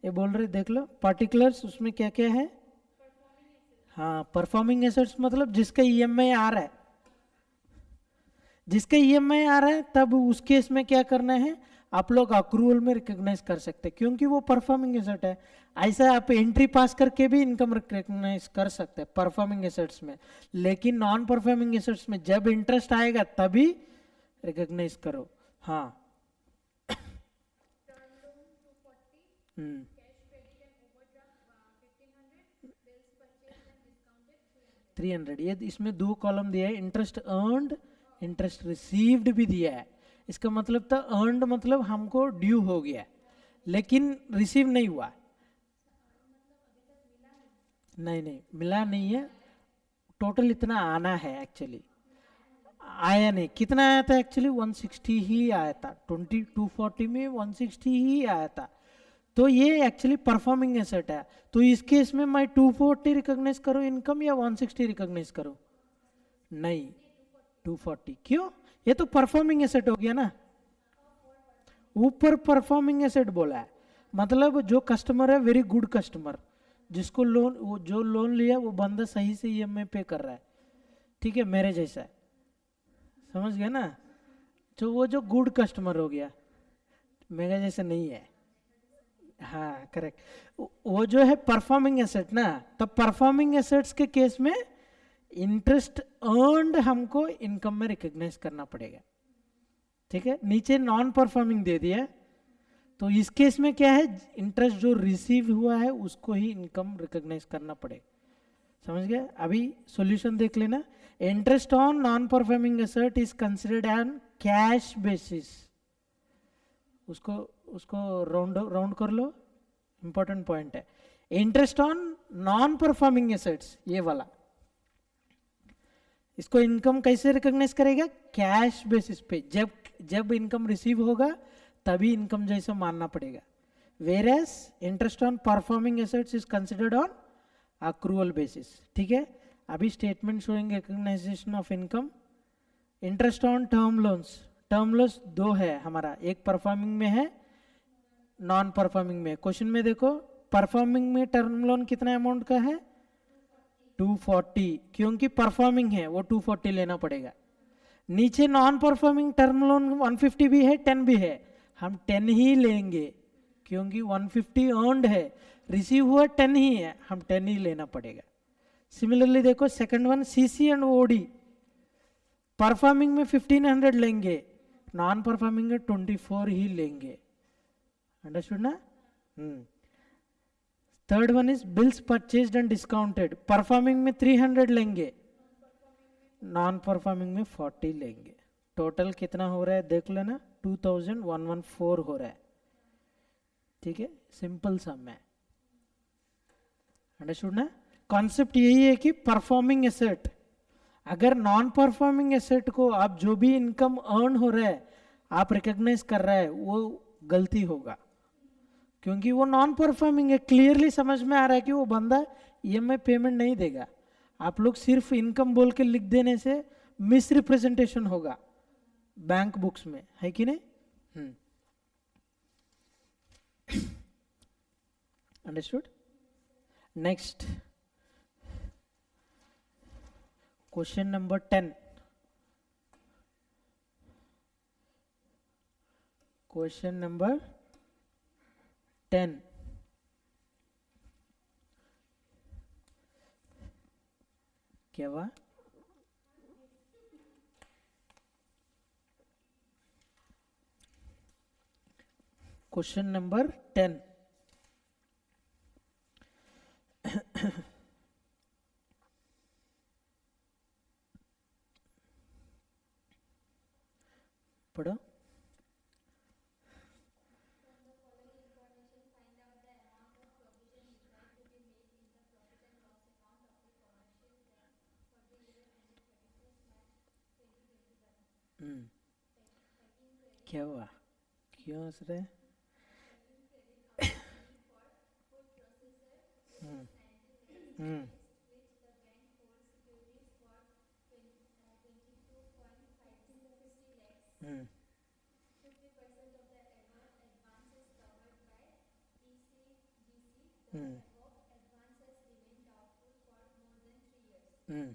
ये बोल रहे देख लो पार्टिकुलर्स, उसमें क्या क्या है? हाँ, परफॉर्मिंग एसेट्स मतलब जिसका ईएमआई आ रहा है, जिसका ईएमआई आ रहा है तब उस केस में क्या करना है, आप लोग अक्रूवल में रिकॉग्नाइज कर सकते हैं क्योंकि वो परफॉर्मिंग एसेट है। ऐसा आप एंट्री पास करके भी इनकम रिकॉग्नाइज कर सकते हैं परफॉर्मिंग एसेट्स में, लेकिन नॉन परफॉर्मिंग एसेट्स में जब इंटरेस्ट आएगा तभी रिकॉग्नाइज करो। हाँ। 300, ये इसमें 2 कॉलम दिया है, इंटरेस्ट अर्नड, इंटरेस्ट रिसीव्ड भी दिया है। इसका मतलब था अर्नड मतलब हमको ड्यू हो गया लेकिन रिसीव नहीं हुआ, नहीं नहीं मिला नहीं है, टोटल इतना आना है एक्चुअली, आया नहीं। कितना आया था एक्चुअली? 160 ही आया था, 240 में 160 ही आया था। तो ये एक्चुअली परफॉर्मिंग एसेट है। तो इस केस में मैं 240 रिकॉग्नाइज करूं इनकम या 160 रिकॉग्नाइज करूं? नहीं, 240। क्यों? ये तो परफॉर्मिंग एसेट हो गया ना, ऊपर परफॉर्मिंग एसेट बोला है, मतलब जो कस्टमर है वेरी गुड कस्टमर, जिसको लोन, वो जो लोन लिया वो बंदा सही से ईएमआई पे कर रहा है, ठीक है, मेरे जैसा है, समझ गया ना? तो वो जो गुड कस्टमर हो गया, मेरा जैसा नहीं है। हाँ करेक्ट। वो जो है परफॉर्मिंग एसेट ना, तो परफॉर्मिंग एसेट्स के केस में इंटरेस्ट अर्नड हमको इनकम में रिकॉग्नाइज करना पड़ेगा, ठीक है। नीचे नॉन परफॉर्मिंग दे दिया, तो इस केस में क्या है, इंटरेस्ट जो रिसीव हुआ है उसको ही इनकम रिकॉग्नाइज करना पड़ेगा, समझ गए? अभी सॉल्यूशन देख लेना। Interest on non performing asset is considered on cash basis, उसको उसको राउंड कर लो, इंपॉर्टेंट पॉइंट है। Interest on non performing assets, ये वाला, इसको इनकम कैसे रिकॉग्नाइज करेगा? कैश बेसिस पे, जब जब इनकम रिसीव होगा तभी इनकम जैसा मानना पड़ेगा। Whereas interest on performing assets is considered on accrual basis, ठीक है। अभी statement showing recognisation of income. Interest on term loans दो है हमारा, एक परफॉर्मिंग में है, नॉन परफॉर्मिंग में। क्वेश्चन में देखो, परफॉर्मिंग में टर्म लोन कितना अमाउंट का है? 240, क्योंकि परफॉर्मिंग है वो 240 लेना पड़ेगा। नीचे नॉन परफॉर्मिंग टर्म लोन 150 भी है, 10 भी है, हम 10 ही लेंगे क्योंकि 150 अर्नड है, रिसीव हुआ 10 ही है, हम 10 ही लेना पड़ेगा। सिमिलरली देखो second one, CC and OD, performing में 1500 लेंगे, नॉन परफॉर्मिंग में 24 ही लेंगे, अंडरस्टूड ना? Third one is bills purchased and discounted, performing में 300 लेंगे, नॉन परफॉर्मिंग में 40 लेंगे। टोटल कितना हो रहा है देख लेना, 2114 हो रहा है, ठीक है, सिंपल सम है, अंडरस्टूड ना? कॉन्सेप्ट यही है कि परफॉर्मिंग एसेट, अगर नॉन परफॉर्मिंग एसेट को आप जो भी इनकम अर्न हो रहा है आप रिकॉग्नाइज कर रहा है, वो गलती होगा, क्योंकि वो नॉन परफॉर्मिंग है। क्लियरली समझ में आ रहा है कि वो बंदा ईएमआई पेमेंट नहीं देगा। आप लोग सिर्फ इनकम बोल के लिख देने से मिस रिप्रेजेंटेशन होगा बैंक बुक्स में, है कि नहीं? Understood? Next question number 10। Question number 10, क्या हुआ? क्वेश्चन नंबर 10, पढ़ो। क्या हुआ, क्यों हंस रहे? Hmm hmm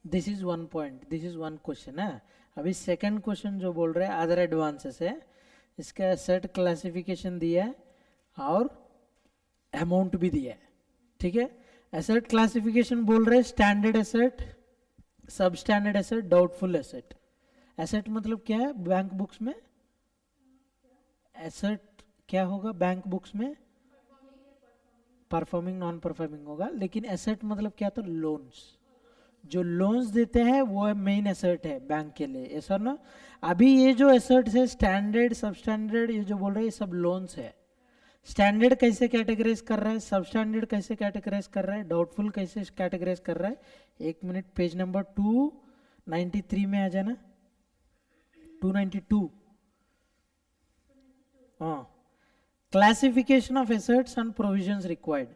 this is one point, this is one question है। अभी सेकंड क्वेश्चन जो बोल रहे हैं अदर एडवांसेस है, इसका एसेट क्लासिफिकेशन दिया है और अमाउंट भी दिया है, ठीक है। एसेट क्लासिफिकेशन बोल रहे हैं स्टैंडर्ड एसेट, सब standard asset, doubtful asset. Asset मतलब क्या है बैंक बुक्स में? एसेट क्या होगा बैंक बुक्स में? परफॉर्मिंग नॉन परफॉर्मिंग होगा, लेकिन एसेट मतलब क्या था? लोन्स, जो लोन्स देते हैं वो मेन एसेट है बैंक के लिए, ऐसा ना? अभी ये जो एसेट्स है स्टैंडर्ड सब स्टैंडर्ड ये जो बोल रहे हैं ये सब लोन्स है, स्टैंडर्ड कैसे कैटेगराइज कर रहा है, सब स्टैंडर्ड कैसे कैटेगराइज कर रहा है, डाउटफुल कैसे कैटेगराइज कर रहा है। एक मिनट, पेज नंबर 293 में आ जाना, 292। हाँ, classification of assets and provisions required.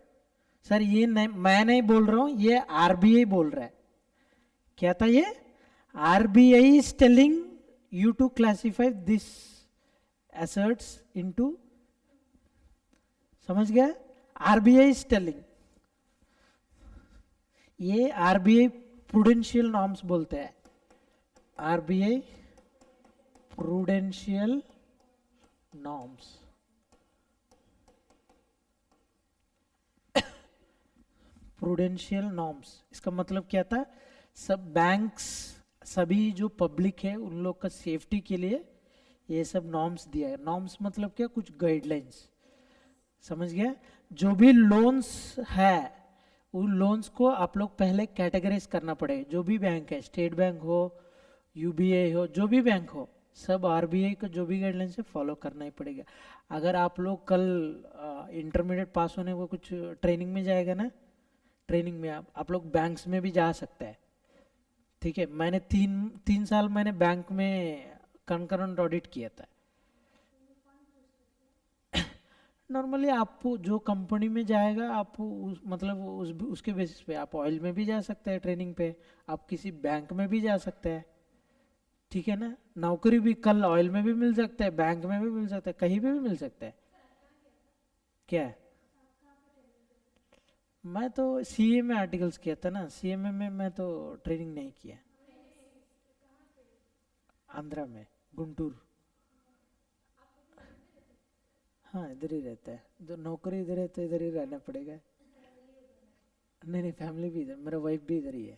Sir ये नहीं, मैं नहीं बोल रहा हूं, ये आरबीआई बोल रहा है। क्या था ये? RBI is telling you to classify this assets into, समझ गया? आरबीआई इज टेलिंग, ये आरबीआई प्रूडेंशियल नॉर्म्स बोलते हैं, RBI prudential norms. Prudential norms इसका मतलब क्या था? सब बैंक्स, सभी जो पब्लिक है उन लोग का सेफ्टी के लिए ये सब नॉर्म्स दिया है। नॉर्म्स मतलब क्या? कुछ गाइडलाइंस, समझ गया? जो भी लोन्स है उन लोन्स को आप लोग पहले कैटेगराइज करना पड़ेगा। जो भी बैंक है, स्टेट बैंक हो, यूबीआई हो, जो भी बैंक हो, सब आरबीआई को जो भी गाइडलाइंस है फॉलो करना ही पड़ेगा। अगर आप लोग कल इंटरमीडिएट पास होने को कुछ ट्रेनिंग में जाएगा ना, ट्रेनिंग में आप लोग बैंक्स में भी जा सकते हैं, ठीक है? मैंने तीन साल मैंने बैंक में कंकरेंट ऑडिट किया था। नॉर्मली आप जो कंपनी में जाएगा आप उसके बेसिस पे आप ऑयल में भी जा सकते हैं ट्रेनिंग पे, आप किसी बैंक में भी जा सकते हैं, ठीक है ना? नौकरी भी कल ऑयल में भी मिल सकता है, बैंक में भी मिल सकता है, कहीं पे भी मिल सकता है। क्या? मैं तो सीए में आर्टिकल्स किया था ना, सीएमए में मैं तो ट्रेनिंग नहीं किया। आंध्रा में, गुंटूर। हाँ, इधर ही रहता है, जो नौकरी इधर है तो इधर ही रहना पड़ेगा। नहीं नहीं, फैमिली भी इधर, मेरा वाइफ भी इधर ही है,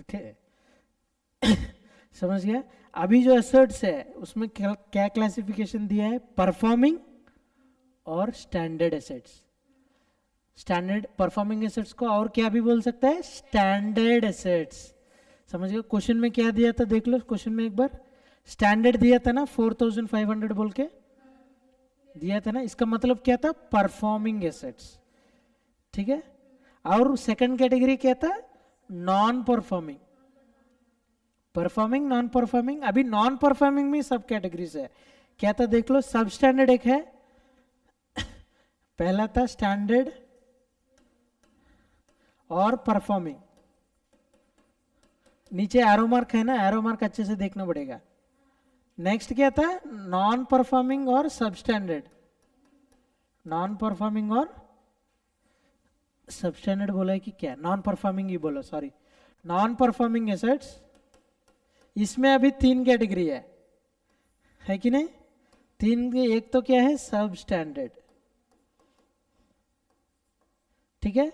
ठीक है? समझ गया? अभी जो एसेट्स है उसमें क्या क्लासिफिकेशन दिया है? परफॉर्मिंग और standard assets. Standard performing assets को और क्या भी बोल सकता है? Standard assets. समझ गए? क्वेश्चन में क्या दिया था देख लो, क्वेश्चन में एक बार स्टैंडर्ड दिया था ना, 4500 बोल के दिया था ना, इसका मतलब क्या था? परफॉर्मिंग एसेट्स, ठीक है? और सेकंड कैटेगरी क्या था? Non performing. Performing, non performing. अभी नॉन परफॉर्मिंग में सब कैटेगरीज है। क्या था देख लो, सब स्टैंडर्ड एक है, पहला था स्टैंडर्ड और परफॉर्मिंग। नीचे एरो मार्क है ना, एरो मार्क अच्छे से देखना पड़ेगा। नेक्स्ट क्या था? नॉन परफॉर्मिंग और सब स्टैंडर्ड। नॉन परफॉर्मिंग और सब स्टैंडर्ड बोला है कि क्या? नॉन परफॉर्मिंग ही बोला, सॉरी। नॉन परफॉर्मिंग एसेट्स, इसमें अभी तीन कैटेगरी है कि नहीं? तीन के, एक तो क्या है? सब स्टैंडर्ड, ठीक है?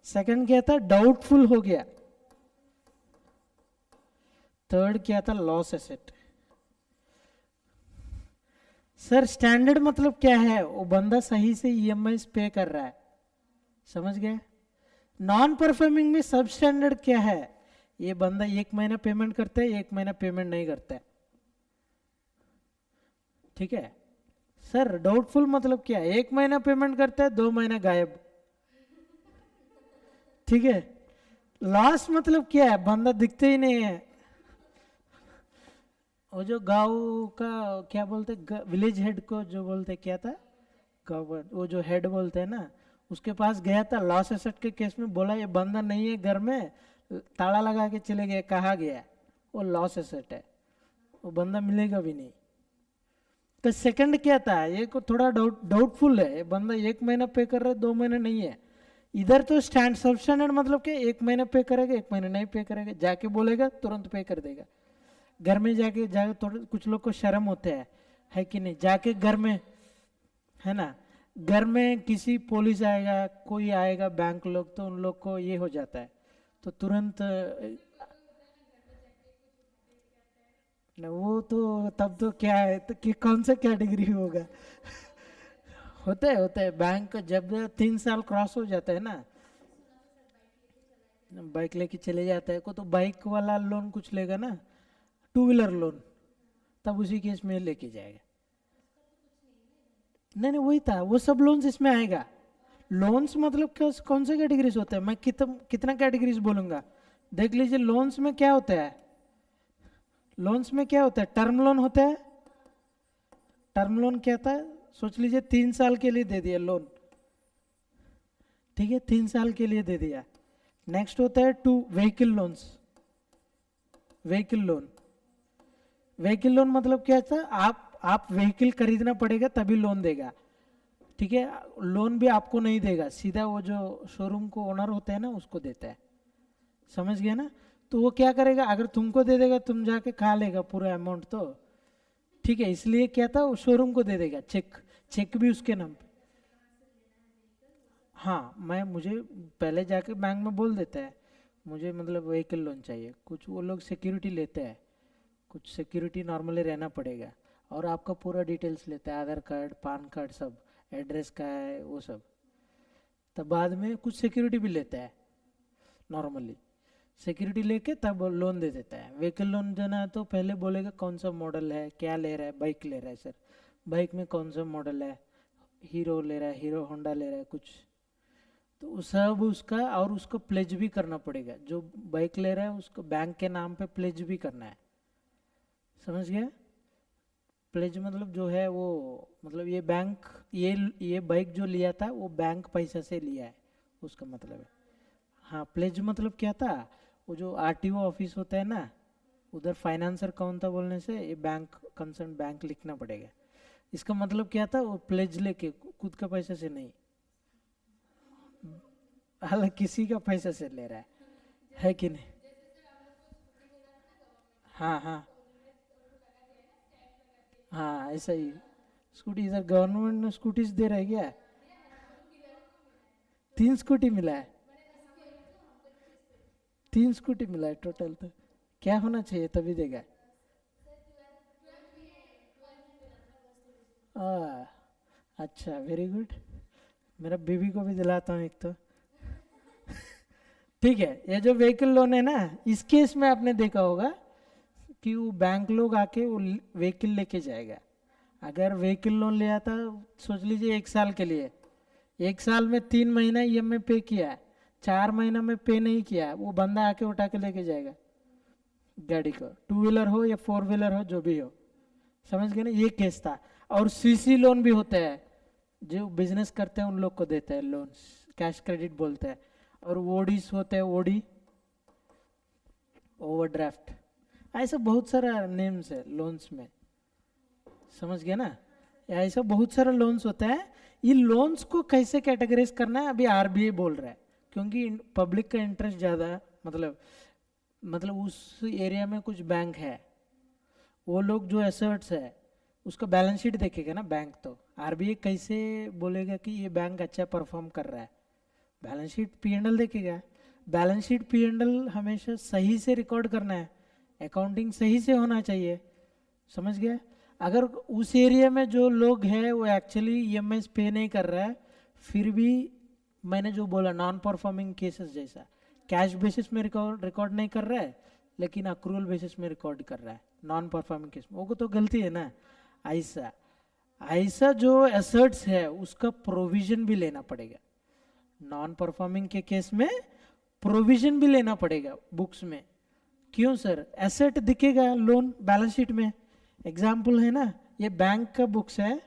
सेकंड क्या था? डाउटफुल हो गया। थर्ड क्या था? Loss asset. सर स्टैंडर्ड मतलब क्या है? वो बंदा सही से ईएमआई पे कर रहा है, समझ गए? नॉन परफॉर्मिंग में सब स्टैंडर्ड क्या है? ये बंदा एक महीना पेमेंट करता है, एक महीना पेमेंट नहीं करता है, ठीक है? सर डाउटफुल मतलब क्या है? एक महीना पेमेंट करता है, 2 महीना गायब, ठीक है? लॉस मतलब क्या है? बंदा दिखते ही नहीं है। वो जो गांव का क्या बोलते, विलेज हेड को जो बोलते क्या था? गवर्न, वो जो हेड बोलते हैं ना, उसके पास गया था लॉस एसेट के केस में, बोला ये बंदा नहीं है घर में, ताला लगा के चले गए, कहा गया? वो लॉस एसेट है, वो बंदा मिलेगा भी नहीं। तो सेकंड क्या था? ये को थोड़ा डाउटफुल है, ये बंदा एक महीना पे कर रहा है, 2 महीने नहीं है। इधर तो सब स्टैंडर्ड मतलब क्या? एक महीना पे करेगा, एक महीना नहीं पे करेगा, जाके बोलेगा तुरंत पे कर देगा। घर में जाके थोड़ा कुछ लोग को शर्म होते हैं, है कि नहीं? जाके घर में, है ना, घर में किसी पुलिस आएगा, कोई आएगा बैंक लोग, तो उन लोग को ये हो जाता है, तो तुरंत न, वो तो तब तो क्या है तो कि कौन सा कैटेगरी होगा? होता है बैंक जब 3 साल क्रॉस हो जाता है ना, बाइक लेके चले जाता है को, तो बाइक वाला लोन कुछ लेगा ना, टू व्हीलर लोन, तब उसी केस में लेके जाएगा। नहीं नहीं वही था, वो सब लोन्स इसमें आएगा। लोन्स मतलब कौन से कैटेगरीज होते हैं, मैं कितना कैटेगरीज बोलूंगा। देख लीजिए लोन्स में क्या होता है, लोन्स में क्या होता है, टर्म लोन होता है। टर्म लोन क्या था, सोच लीजिए 3 साल के लिए दे दिया लोन, ठीक है, 3 साल के लिए दे दिया। नेक्स्ट होता है two vehicle loans. Vehicle loan, vehicle loan मतलब क्या था, आप व्हीकल खरीदना पड़ेगा तभी लोन देगा, ठीक है। लोन भी आपको नहीं देगा, सीधा वो जो शोरूम को ओनर होते हैं ना उसको देता है, समझ गया ना। तो वो क्या करेगा, अगर तुमको दे देगा तुम जाके खा लेगा पूरा अमाउंट तो, ठीक है। इसलिए क्या था, वो शोरूम को दे देगा चेक, चेक भी उसके नाम पे। हाँ मुझे पहले जाके बैंक में बोल देता है, मुझे मतलब व्हीकल लोन चाहिए, कुछ वो लोग सिक्योरिटी लेते हैं, कुछ सिक्योरिटी नॉर्मली रहना पड़ेगा, और आपका पूरा डिटेल्स लेता है, आधार कार्ड पान कार्ड सब, एड्रेस का है वो सब। तब बाद में कुछ सिक्योरिटी भी लेता है, नॉर्मली सिक्योरिटी लेके तब लोन दे देता है। व्हीकल लोन देना है तो पहले बोलेगा कौन सा मॉडल है, क्या ले रहा है, बाइक ले रहा है सर, बाइक में कौन सा मॉडल है, हीरो ले रहा है, हीरो होंडा ले रहा है कुछ, तो सब उसका, और उसको प्लेज भी करना पड़ेगा, जो बाइक ले रहा है उसको बैंक के नाम पे प्लेज भी करना है, समझ गया। प्लेज मतलब जो है वो, मतलब ये बैंक, ये बाइक जो लिया था वो बैंक पैसा से लिया है, उसका मतलब है। हाँ प्लेज मतलब क्या था, वो जो आरटीओ ऑफिस होता है ना, उधर फाइनेंसर कौन था बोलने से ये बैंक, कंसर्न बैंक लिखना पड़ेगा। इसका मतलब क्या था, वो प्लेज लेके खुद का पैसा से नहीं, हालांकि किसी का पैसा से ले रहा है कि नहीं। हाँ हाँ हाँ ऐसा ही। स्कूटी इधर गवर्नमेंट ने स्कूटीज दे रहा है क्या, 3 स्कूटी मिला है, 3 स्कूटी मिला है टोटल, तो क्या होना चाहिए तभी देगा। आ, अच्छा वेरी गुड, मेरा बीवी को भी दिलाता हूँ एक तो। ठीक है, ये जो व्हीकल लोन है ना, इस केस में आपने देखा होगा कि वो बैंक लोग आके वो व्हीकल लेके जाएगा। अगर व्हीकल लोन लिया था, सोच लीजिए 1 साल के लिए, 1 साल में 3 महीना ईएमआई पे किया, 4 महीना में पे नहीं किया, वो बंदा आके उठा के लेके जाएगा गाड़ी को, 2 व्हीलर हो या 4 व्हीलर हो जो भी हो, समझ गए ना। ये केस था। और सीसी लोन भी होता है, जो बिजनेस करते हैं उन लोग को देता है लोन, कैश क्रेडिट बोलते हैं। और ओडीज होते हैं, ओडी ओवरड्राफ्ट, ऐसा बहुत सारा नेम्स है लोन्स में, समझ गए ना। ऐसा बहुत सारा लोन्स होता है। ये लोन्स को कैसे कैटेगराइज करना है अभी आरबीआई बोल रहा है, क्योंकि पब्लिक का इंटरेस्ट ज़्यादा है, मतलब उस एरिया में कुछ बैंक है, वो लोग जो एसेट्स है उसका बैलेंस शीट देखेगा ना बैंक, तो आरबीआई कैसे बोलेगा कि ये बैंक अच्छा परफॉर्म कर रहा है, balance sheet P and L देखेगा। Balance sheet P and L हमेशा सही से रिकॉर्ड करना है, अकाउंटिंग सही से होना चाहिए, समझ गया। अगर उस एरिया में जो लोग हैं वो एक्चुअली ईएमआई पे नहीं कर रहा है, फिर भी मैंने जो बोला नॉन परफॉर्मिंग केसेस जैसा, कैश बेसिस में रिकॉर्ड नहीं कर रहा है लेकिन अक्रूवल बेसिस में रिकॉर्ड कर रहा है, नॉन परफॉर्मिंग केस में वो तो गलती है ना। ऐसा ऐसा जो एसेट्स है उसका प्रोविजन भी लेना पड़ेगा, नॉन परफॉर्मिंग के केस में प्रोविजन भी लेना पड़ेगा बुक्स में। क्यों सर, एसेट दिखेगा लोन बैलेंस शीट में, एग्जाम्पल है ना, ये बैंक का बुक्स है,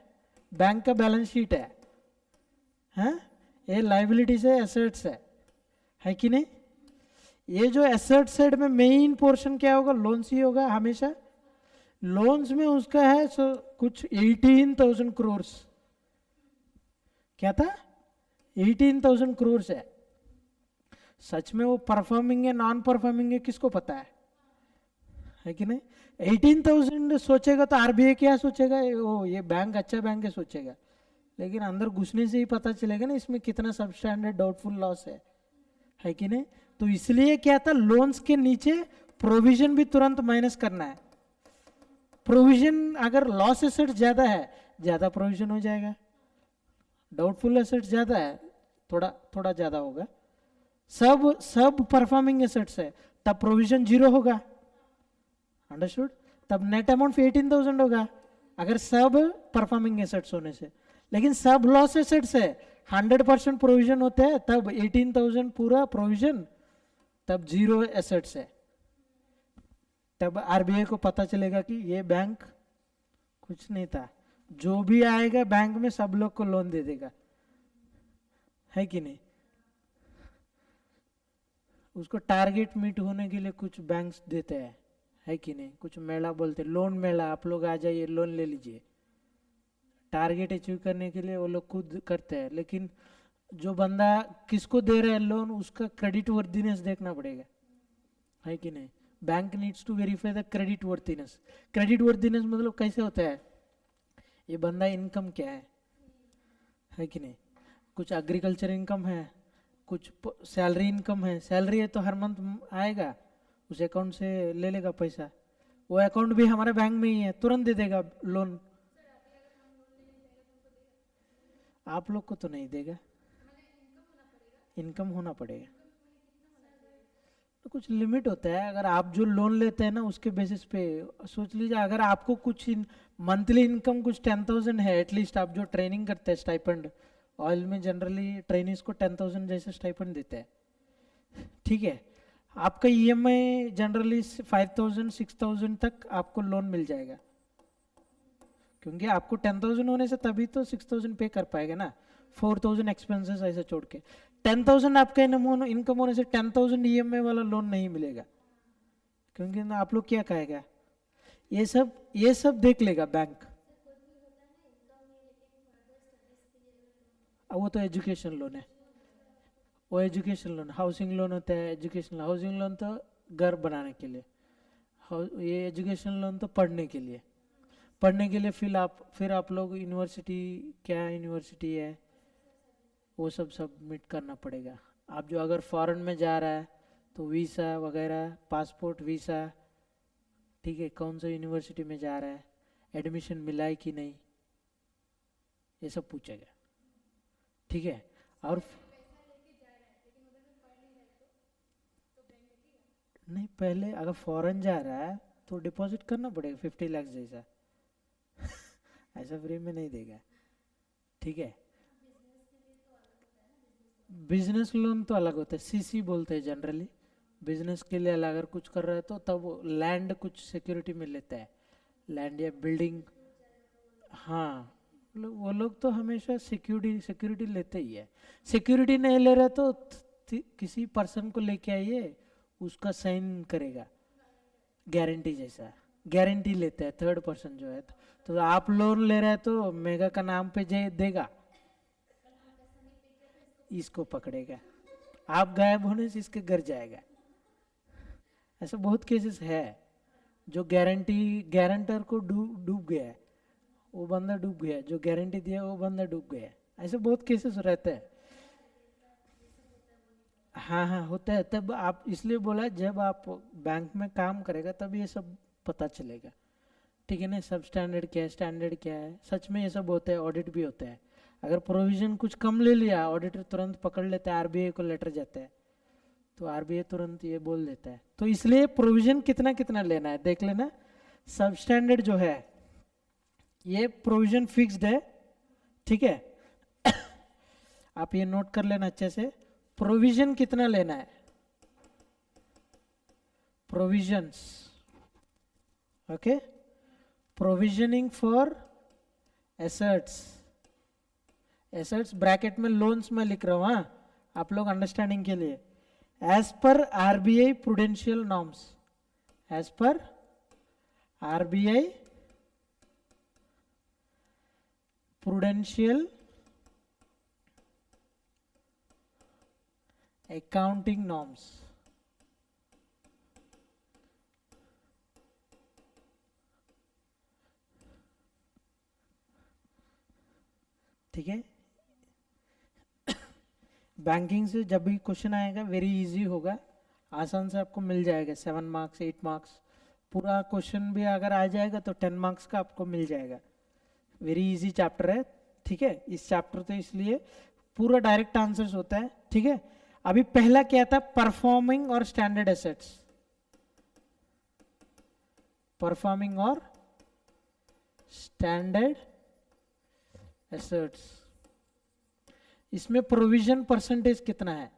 बैंक का बैलेंस शीट है, हाँ ये लाइबिलिटीज है, एसेट्स है कि नहीं। ये जो एसेट साइड में मेन पोर्शन क्या होगा, लोन्स ही होगा हमेशा। लोन्स में उसका है कुछ 18,000 करोड़, क्या था 18,000 करोड़ है। सच में वो परफॉर्मिंग है नॉन परफॉर्मिंग है किसको पता है कि नहीं। 18,000 सोचेगा तो आरबीआई क्या सोचेगा, ओ ये बैंक अच्छा बैंक है सोचेगा, लेकिन अंदर घुसने से ही पता चलेगा ना इसमें कितना सबस्टैंडर्ड डाउटफुल लॉस है कि नहीं। तो इसलिए क्या था, लोन्स के नीचे प्रोविजन भी तुरंत माइनस करना है। प्रोविजन अगर लॉस एसेट ज्यादा है, ज्यादा प्रोविजन हो जाएगा, डाउटफुल एसेट ज्यादा है थोड़ा थोड़ा ज्यादा होगा, सब परफॉर्मिंग एसेट्स है तब प्रोविजन 0 होगा, अंडरस्टूड। तब नेट अमाउंट 18,000 होगा अगर सब परफॉर्मिंग एसेट्स होने से। लेकिन सब लॉस एसेट्स है, 100% प्रोविजन होते हैं, तब 18,000 पूरा प्रोविजन, तब जीरो एसेट्स है। तब आरबीआई को पता चलेगा कि ये बैंक कुछ नहीं था, जो भी आएगा बैंक में सब लोग को लोन दे देगा, है कि नहीं। उसको टारगेट मीट होने के लिए कुछ बैंक्स देते हैं, है कि नहीं, कुछ मेला बोलते, लोन मेला, आप लोग आ जाइए लोन ले लीजिए। टारगेट अचीव करने के लिए वो लोग खुद करते हैं, लेकिन जो बंदा किसको दे रहा है लोन, उसका क्रेडिट वर्दीनेस देखना पड़ेगा, है कि नहीं। Bank needs to verify the credit worthiness. Credit worthiness मतलब कैसे होता है, ये बंदा इनकम क्या है कि नहीं। कुछ एग्रीकल्चर इनकम है, कुछ सैलरी इनकम है, सैलरी है तो हर मंथ आएगा, उस अकाउंट से ले लेगा पैसा, वो अकाउंट भी हमारे बैंक में ही है, तुरंत दे देगा लोन। आप लोग को तो नहीं देगा, इनकम होना पड़ेगा। तो कुछ लिमिट होता है, अगर आप जो लोन लेते हैं ना उसके बेसिस पे सोच लीजिए, अगर आपको कुछ मंथली इनकम कुछ 10,000 है एटलीस्ट, आप जो ट्रेनिंग करते हैं स्टाइपेंड, ऑयल में जनरली ट्रेनिंग्स को 10,000 जैसे स्टाइपेंड देते हैं, ठीक है। आपका ईएमआई जनरली 5,000 6,000 तक आपको लोन मिल जाएगा, क्योंकि आपको 10,000 होने से तभी तो 6,000 पे कर पाएगा ना, 4,000 एक्सपेंसेस ऐसे छोड़ के। 10,000 आपका इनकम होने से 10,000 ईएमआई वाला लोन नहीं मिलेगा, क्योंकि ना आप लोग क्या कहेगा, ये सब देख लेगा बैंक। वो तो एजुकेशन लोन है, वो एजुकेशन लोन, हाउसिंग लोन होता है, एजुकेशन हाउसिंग लोन तो घर बनाने के लिए, ये एजुकेशन लोन तो पढ़ने के लिए, फिर आप लोग यूनिवर्सिटी, क्या यूनिवर्सिटी है वो सब सबमिट करना पड़ेगा। आप जो अगर फॉरेन में जा रहा है तो वीज़ा वगैरह, पासपोर्ट वीज़ा, ठीक है, कौन सा यूनिवर्सिटी में जा रहा है, एडमिशन मिला है कि नहीं, ये सब पूछेगा, ठीक है। और नहीं, पहले अगर फॉरेन जा रहा है तो डिपॉजिट करना पड़ेगा 50 लाख जैसा ऐसा फ्री में नहीं देगा, ठीक है। बिजनेस लोन तो अलग होता है, सीसी बोलते हैं जनरली, बिजनेस के लिए अलग, अगर कुछ कर रहा है तो तब लैंड कुछ सिक्योरिटी में लेता है, लैंड या बिल्डिंग। हाँ, वो लोग तो हमेशा सिक्योरिटी सिक्योरिटी लेते ही है। सिक्योरिटी नहीं ले रहा तो किसी पर्सन को लेके आइए, उसका साइन करेगा, गारंटी जैसा, गारंटी लेता है थर्ड पर्सन जो है। तो आप लोन ले रहे हैं तो मेगा का नाम पे देगा, इसको पकड़ेगा, आप गायब होने से इसके घर जाएगा। ऐसा बहुत केसेस है, जो गारंटर को डूब गया है, वो बंदा डूब गया, जो गारंटी दिया वो बंदा डूब गया, ऐसे बहुत केसेस रहते हैं। हाँ हाँ होता है, तब आप इसलिए बोला जब आप बैंक में काम करेगा तब ये सब पता चलेगा, ठीक है ना। सब स्टैंडर्ड क्या है, स्टैंडर्ड क्या है, सच में ये सब होता है, ऑडिट भी होता है। अगर प्रोविजन कुछ कम ले लिया, ऑडिटर तुरंत पकड़ लेता है, आरबीआई को लेटर जाता है, तो आरबीआई तुरंत ये बोल देता है। तो इसलिए प्रोविजन कितना कितना लेना है देख लेना। सब स्टैंडर्ड जो है ये प्रोविजन फिक्स्ड है, ठीक है आप ये नोट कर लेना अच्छे से, प्रोविजन कितना लेना है, provisions, okay. Provisioning for assets, assets bracket में लोन्स में लिख रहा हूं, हाँ आप लोग अंडरस्टैंडिंग के लिए। As per RBI prudential norms, as per RBI prudential accounting norms, ठीक है। बैंकिंग से जब भी क्वेश्चन आएगा वेरी इजी होगा, आसान से आपको मिल जाएगा, 7 मार्क्स 8 मार्क्स, पूरा क्वेश्चन भी अगर आ जाएगा तो 10 मार्क्स का आपको मिल जाएगा। वेरी इजी चैप्टर है, ठीक है। इस चैप्टर तो इसलिए पूरा डायरेक्ट आंसर्स होता है, ठीक है। अभी पहला क्या था, परफॉर्मिंग और स्टैंडर्ड एसेट्स, परफॉर्मिंग और स्टैंडर्ड एसेट्स, इसमें प्रोविजन परसेंटेज कितना है?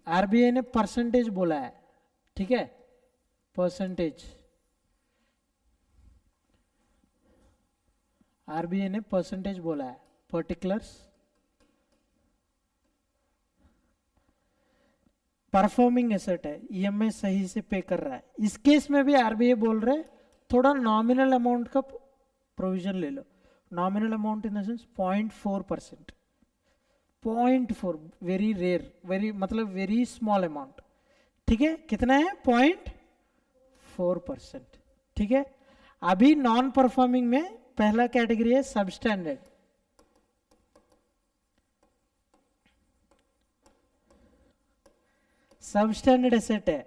आरबीआई ने परसेंटेज बोला है, ठीक है, परसेंटेज, आरबीआई ने परसेंटेज बोला है, पर्टिकुलर्स, परफॉर्मिंग एसेट है, ईएमआई सही से पे कर रहा है, इस केस में भी आरबीआई बोल रहे थोड़ा नॉमिनल अमाउंट का प्रोविजन ले लो, nominal amount in the sense 0.4%, 0.4, very rare, very मतलब वेरी स्मॉल अमाउंट, ठीक है, कितना है? 0.4%, ठीक है। अभी नॉन परफॉर्मिंग में पहला कैटेगरी है सबस्टैंडर्ड, सबस्टैंडर्ड एसेट है,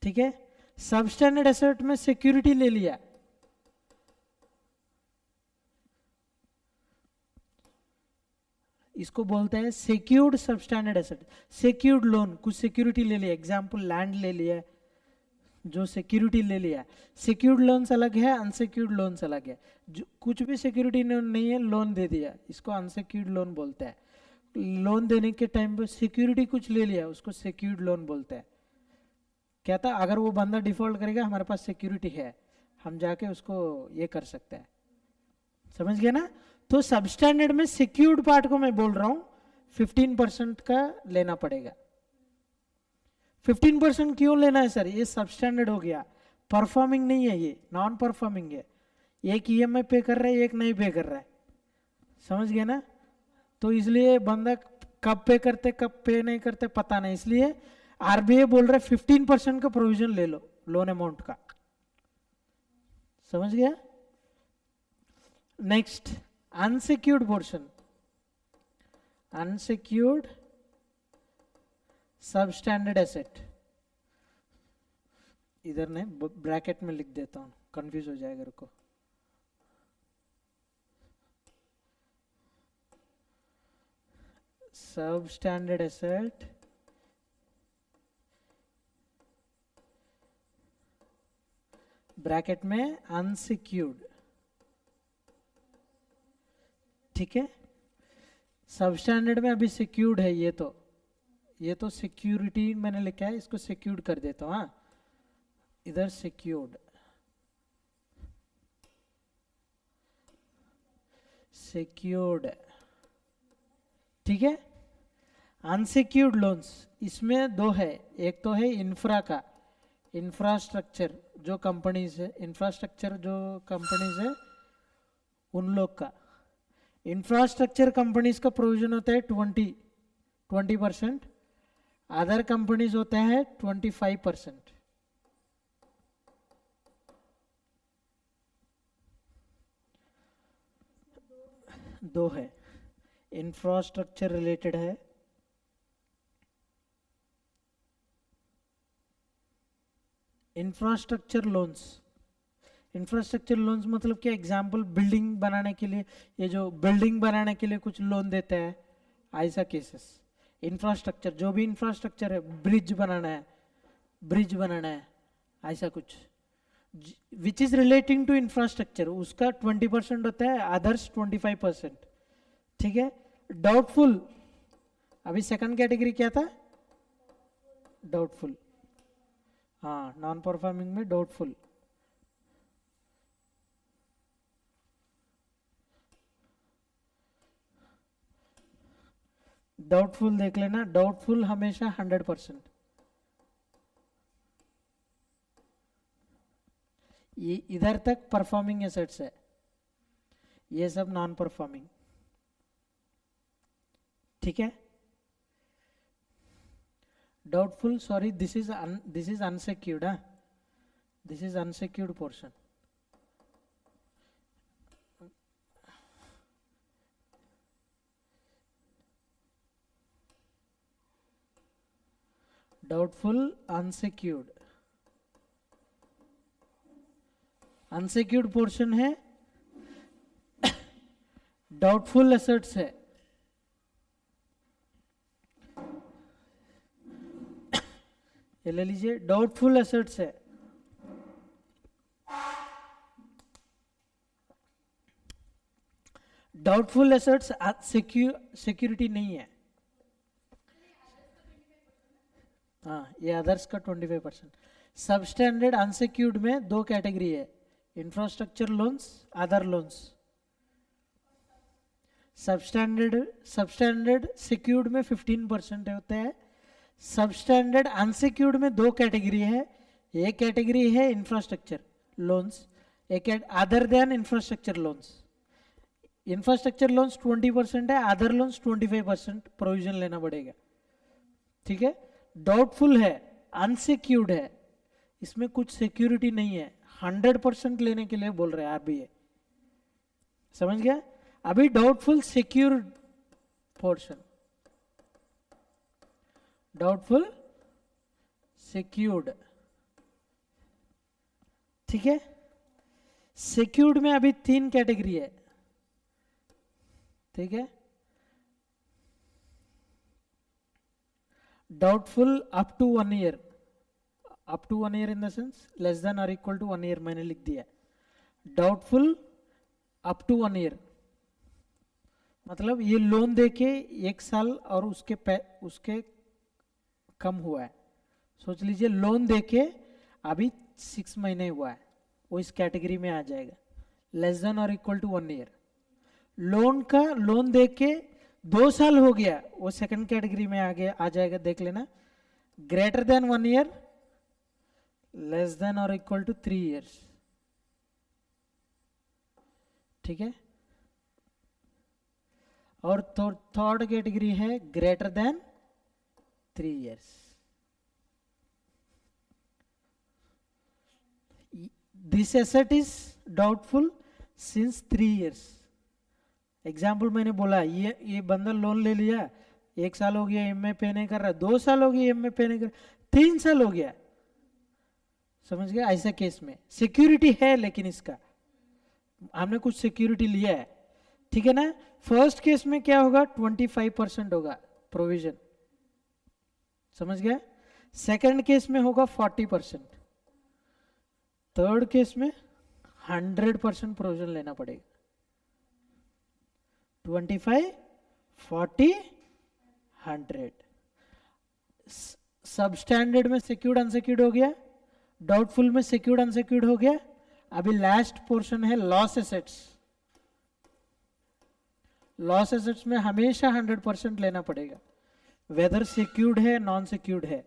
ठीक है, सबस्टैंडर्ड एसेट में सिक्योरिटी ले लिया, इसको बोलते हैं secured substandard asset, secured loan, कुछ सिक्योरिटी ले लिया, एग्जांपल लैंड ले लिया, जो सिक्योरिटी ले लिया, सिक्योर्ड लोन्स अलग है, अनसिक्योर्ड लोन्स अलग है, जो कुछ भी सिक्योरिटी नहीं है, लोन दे दिया, इसको अनसिक्योर्ड लोन बोलते हैं, लोन देने के टाइम पे सिक्योरिटी कुछ ले लिया, उसको सिक्योर्ड लोन बोलते हैं, कहता अगर वो बंदा डिफॉल्ट करेगा हमारे पास सिक्योरिटी है, हम जाके उसको ये कर सकते हैं, समझ गया ना। तो सबस्टैंडर्ड में सिक्योर्ड पार्ट को मैं बोल रहा हूं 15% का लेना पड़ेगा। 15% क्यों लेना है सर? ये सबस्टैंडर्ड हो गया, परफॉर्मिंग नहीं है, ये नॉन परफॉर्मिंग है, एक ईएमआई पे कर रहा है, एक नहीं पे कर रहा है, समझ गया ना। तो इसलिए बंदा कब पे करते कब पे नहीं करते पता नहीं, इसलिए आरबीआई बोल रहा है 15% का प्रोविजन ले लो लोन अमाउंट का, समझ गया। Next unsecured portion, unsecured substandard asset, इधर नहीं ब्रैकेट में लिख देता हूं, कंफ्यूज हो जाएगा, रुको, सबस्टैंडर्ड एसेट ब्रैकेट में अनसिक्योर्ड, ठीक है, सबस्टैंडर्ड में अभी सिक्योर्ड है, ये तो सिक्योरिटी मैंने लिखा है, इसको सिक्योर्ड कर देता हूं, हाँ, इधर सिक्योर्ड, सिक्योर्ड, ठीक है। अनसिक्योर्ड लोन्स इसमें दो है, एक तो है इंफ्रा का, इंफ्रास्ट्रक्चर जो कंपनीज है, इंफ्रास्ट्रक्चर जो कंपनीज है उन लोग का, इंफ्रास्ट्रक्चर कंपनीज का प्रोविजन होता है 20%, अदर कंपनीज होता है 25%, दो है, इंफ्रास्ट्रक्चर रिलेटेड है, इंफ्रास्ट्रक्चर लोन्स, इंफ्रास्ट्रक्चर लोन्स मतलब क्या, एग्जांपल बिल्डिंग बनाने के लिए, ये जो बिल्डिंग बनाने के लिए कुछ लोन देता है, ऐसा केसेस, इंफ्रास्ट्रक्चर जो भी इंफ्रास्ट्रक्चर है, ब्रिज बनाना है, ऐसा कुछ which is relating to infrastructure, उसका 20% होता है, अदर्स 25%, ठीक है। डाउटफुल, अभी सेकंड कैटेगरी क्या था? डाउटफुल, हाँ, नॉन परफॉर्मिंग में डाउटफुल, डाउटफुल देख लेना, डाउटफुल हमेशा 100%, ये इधर तक परफॉर्मिंग एसेट्स है, ये सब नॉन परफॉर्मिंग, ठीक है। Doubtful, sorry, this is unsecured, हाँ, this is unsecured portion, doubtful, unsecured, unsecured portion है, डाउटफुल एसेट्स है, ये ले लीजिए, डाउटफुल एसेट्स है, डाउटफुल एसेट्स सिक्योरिटी नहीं है। हाँ, ये अदर्स का 25%। सबस्टैंडर्ड अनसिक्योर्ड में दो कैटेगरी है, infrastructure loans, other loans. Substandard secured में 15% होता है। सबस्टैंडर्ड अनसिक्योर्ड में दो कैटेगरी है, एक कैटेगरी है इंफ्रास्ट्रक्चर लोन्स, एक other than infrastructure loans. Infrastructure loans 20% है, अदर लोन्स 25% प्रोविजन लेना पड़ेगा। ठीक है, डाउटफुल है, अनसिक्योर्ड है, इसमें कुछ सिक्योरिटी नहीं है, 100% लेने के लिए बोल रहे हैं आरबीआई। समझ गया? अभी doubtful secured portion, doubtful secured. ठीक है, सिक्योर्ड में अभी 3 कैटेगरी है। ठीक है, doubtful up to 1 year, up to 1 year in the sense less than और इक्वल टू 1 ईयर मैंने लिख दिया। डाउटफुल अप टू 1 ईयर मतलब ये लोन देके 1 साल और उसके कम हुआ है। सोच लीजिए लोन देके अभी 6 महीने हुआ है, वो इस कैटेगरी में आ जाएगा, लेस देन और इक्वल टू 1 ईयर। लोन देके 2 साल हो गया, वो सेकंड कैटेगरी में आ जाएगा, देख लेना। Greater than 1 year, less than और इक्वल टू 3 ईयर्स। ठीक है, और थर्ड कैटेगरी है greater than 3 years. This asset is doubtful since 3 years. Example मैंने बोला, ये बंदा लोन ले लिया, 1 साल हो गया ईएमआई पे नहीं कर रहा, 2 साल हो गया ईएमआई पे नहीं कर रहा, 3 साल हो गया। समझ गया? ऐसा केस में सिक्योरिटी है, लेकिन इसका हमने कुछ सिक्योरिटी लिया है। ठीक है ना? फर्स्ट केस में क्या होगा, 25% होगा प्रोविजन। समझ गया? सेकंड केस में होगा 40%, थर्ड केस में 100% प्रोविजन लेना पड़ेगा। 25, 40, 100। सबस्टैंडर्ड में सिक्योर्ड अनसिक्योर्ड हो गया, डाउटफुल में सिक्योर्ड अनसिक्योर्ड हो गया। अभी लास्ट पोर्शन है लॉस एसेट्स। लॉस एसेट्स में हमेशा 100% लेना पड़ेगा, वेदर सिक्योर्ड है नॉन सिक्योर्ड है।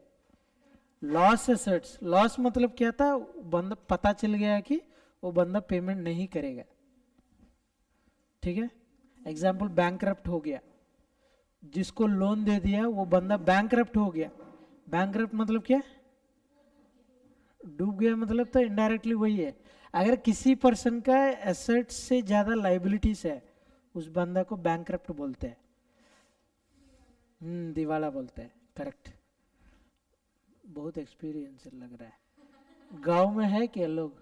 लॉस एसेट्स, लॉस मतलब क्या था, बंदा पता चल गया कि वो बंदा पेमेंट नहीं करेगा। ठीक है, एग्जाम्पल बैंकरप्ट हो गया, जिसको लोन दे दिया वो बंदा बैंकरप्ट हो गया। बैंकरप्ट मतलब क्या, डूब गया, मतलब तो इनडायरेक्टली वही है। अगर किसी पर्सन का एसेट्स से ज्यादा लाइबिलिटीज है, उस बंदा को बैंकरप्ट बोलते हैं। दिवाला बोलते हैं, करेक्ट। बहुत एक्सपीरियंस लग रहा है। गांव में है क्या लोग?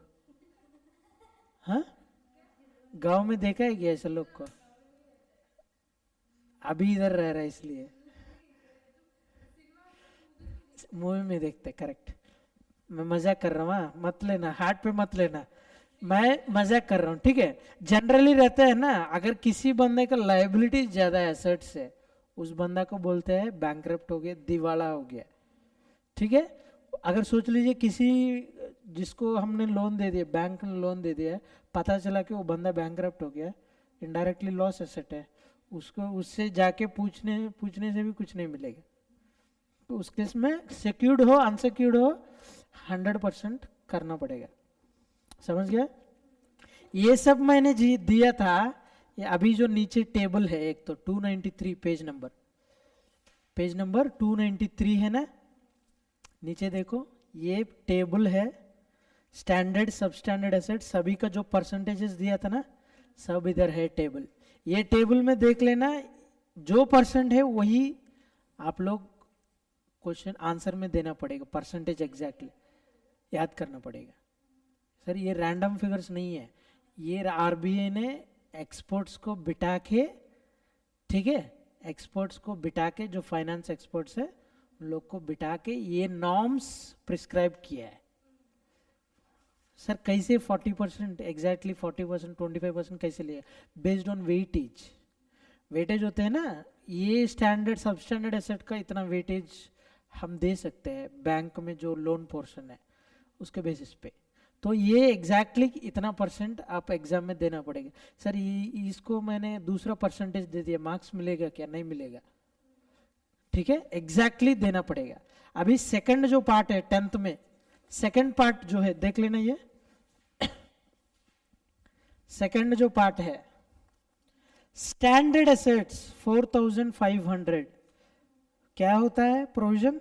हाँ, गांव में देखा है क्या ऐसे लोग को? अभी इधर रह रहा है इसलिए मूवी में देखते, करेक्ट। मैं मजाक कर रहा हूँ, हाँ, मत लेना हार्ट पे मत लेना, मैं मजाक कर रहा हूँ। ठीक है, जनरली रहता है ना, अगर किसी बंदे का लाइबिलिटी ज्यादा एसेट से, उस बंदा को बोलते हैं बैंकरप्ट हो गया, दिवाला हो गया। ठीक है, अगर सोच लीजिए किसी जिसको हमने लोन दे दिया, बैंक ने लोन दे दिया, पता चला कि वो बंदा बैंकरप्ट हो गया, इनडायरेक्टली लॉस एसेट है, उसको उससे जाके पूछने से भी कुछ नहीं मिलेगा। तो उस केस में सिक्योर्ड हो अनसिक्योर्ड हो 100% करना पड़ेगा। समझ गया? ये सब मैंने जी दिया था। ये अभी जो नीचे टेबल है, एक तो 293 पेज नंबर 293 है ना, नीचे देखो, ये टेबल है, स्टैंडर्ड सबस्टैंडर्ड एसेट सभी का जो परसेंटेजेस दिया था ना, सब इधर है टेबल। ये टेबल में देख लेना, जो परसेंट है वही आप लोग क्वेश्चन आंसर में देना पड़ेगा, परसेंटेज एग्जैक्टली याद करना पड़ेगा। सर ये रैंडम फिगर्स नहीं है, ये आरबीआई ने एक्सपर्ट्स को बिठा के, ठीक है, एक्सपर्ट्स को बिठा के, जो फाइनेंस एक्सपर्ट्स है उन लोग को बिठा के ये नॉर्म्स प्रिस्क्राइब किया है। सर कैसे 40%, एग्जैक्टली 40%, 25% कैसे लिया? Based on weightage. वेटेज होते हैं ना, ये स्टैंडर्ड सब स्टैंडर्ड एसेट का इतना वेटेज हम दे सकते हैं बैंक में, जो लोन पोर्शन है उसके बेसिस पे। तो ये एग्जैक्टली इतना परसेंट आप एग्जाम में देना पड़ेगा। सर ये इसको मैंने दूसरा परसेंटेज दे दिया, मार्क्स मिलेगा क्या? नहीं मिलेगा, ठीक है, एग्जैक्टली देना पड़ेगा। अभी सेकंड जो पार्ट है 10th में, सेकंड पार्ट जो है देख लेना, ये सेकंड जो पार्ट है, स्टैंडर्ड एसेट्स 4500, क्या होता है प्रोविजन?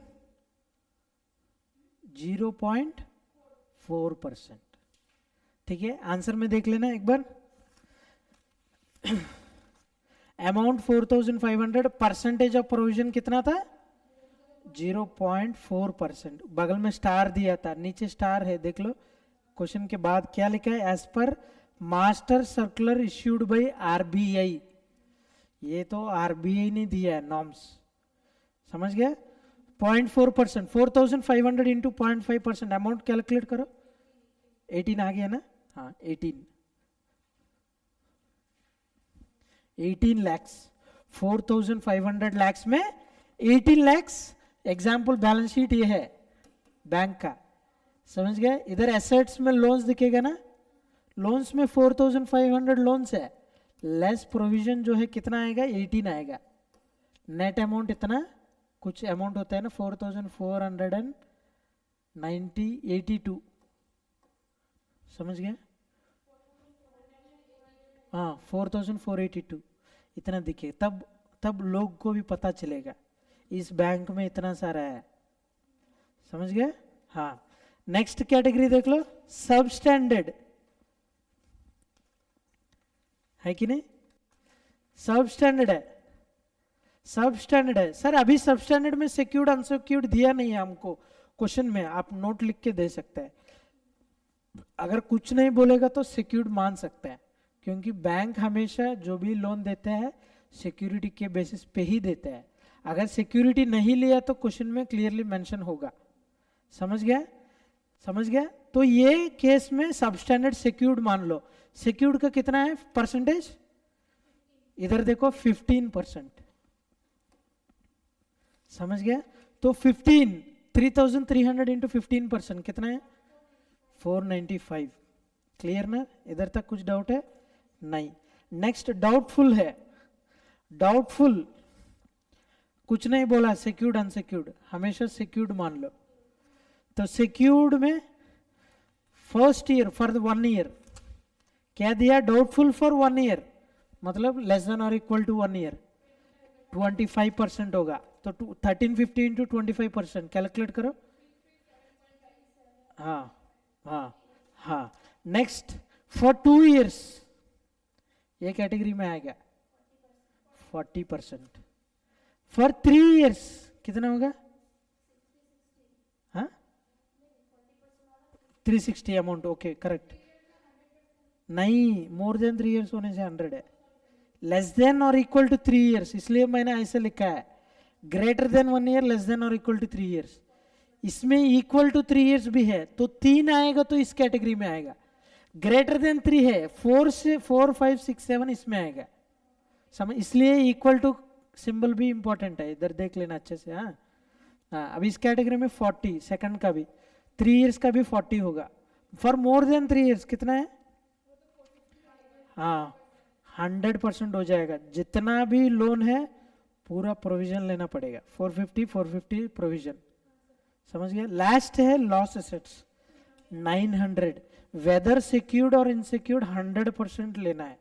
0.4%, ठीक है। आंसर में देख लेना एक बार, अमाउंट 4500, परसेंटेज ऑफ प्रोविजन कितना था? 0.4%। बगल में स्टार दिया था, नीचे स्टार है, देख लो क्वेश्चन के बाद क्या लिखा है, as per master circular issued by RBI. ये तो आरबीआई ने दिया है नॉर्म्स, समझ गया? 0.4%, 4500 इंटू 0.5%, अमाउंट कैलकुलेट करो, 18 आ गया ना? हाँ 18 लैक्स, 4500 लैक्स में 18 लैक्स, एग्जाम्पल बैलेंस शीट ये है बैंक का, समझ गए? इधर एसेट्स में लोन्स दिखेगा ना, लोन्स में 4500 लोन्स है, लेस प्रोविजन जो है कितना आएगा? 18 आएगा। नेट अमाउंट इतना कुछ अमाउंट होता है ना, 4482, समझ गए? हाँ 4482 इतना दिखे, तब लोग को भी पता चलेगा इस बैंक में इतना सारा है, समझ गए? हाँ नेक्स्ट कैटेगरी देख लो, सब स्टैंडर्ड है कि नहीं? सब स्टैंडर्ड है, सब स्टैंडर्ड है। सर अभी सब स्टैंडर्ड में सिक्योर्ड अनसिक्योर्ड दिया नहीं है हमको क्वेश्चन में, आप नोट लिख के दे सकते हैं। अगर कुछ नहीं बोलेगा तो सिक्योर्ड मान सकते हैं, क्योंकि बैंक हमेशा जो भी लोन देते हैं सिक्योरिटी के बेसिस पे ही देते हैं। अगर सिक्योरिटी नहीं लिया तो क्वेश्चन में क्लियरली मेंशन होगा, समझ गया? समझ गया? तो ये केस में सबस्टैंडर्ड सिक्योर्ड मान लो। सिक्योर्ड का कितना है परसेंटेज? इधर देखो 15%, समझ गया? तो 3300 इंटू 15% कितना है? 495। क्लियर ना? इधर तक कुछ डाउट है? नहीं। नेक्स्ट डाउटफुल है, डाउटफुल कुछ नहीं बोला, सिक्योर्ड अनसिक्योर्ड हमेशा सिक्योर्ड मान लो। तो सिक्योर्ड में फर्स्ट ईयर फॉर 1 ईयर क्या दिया? डाउटफुल फॉर 1 ईयर, मतलब लेस देन और इक्वल टू 1 ईयर 25% होगा। तो 1350 इंटू 25% कैलकुलेट करो। हाँ हाँ हाँ। नेक्स्ट फॉर 2 ईयर्स ये कैटेगरी में आएगा 40%। फॉर 3 ईयर्स कितना होगा? हाँ 360 अमाउंट, ओके करेक्ट। नहीं, मोर देन 3 ईयर्स होने से 100 है, लेस देन और इक्वल टू 3 ईयर्स, इसलिए मैंने ऐसे लिखा है greater than 1 year, less than और इक्वल टू 3 ईयर्स। इसमें इक्वल टू 3 ईयर्स भी है तो 3 आएगा तो इस कैटेगरी में आएगा। ग्रेटर देन 3 है, 4 से 4 5 6 7 इसमें आएगा, समझ? इसलिए इक्वल टू सिंबल भी इंपॉर्टेंट है, इधर देख लेना अच्छे से। हाँ हाँ, अभी इस कैटेगरी में 40, सेकंड का भी 3 ईयर्स का भी 40 होगा। फॉर मोर देन 3 ईयर्स कितना है? हाँ 100% हो जाएगा, जितना भी लोन है पूरा प्रोविजन लेना पड़ेगा, 450 प्रोविजन, समझ गया? लास्ट है लॉस एसेट्स 900, वेदर सिक्योर्ड और इनसिक्योर्ड 100% लेना है।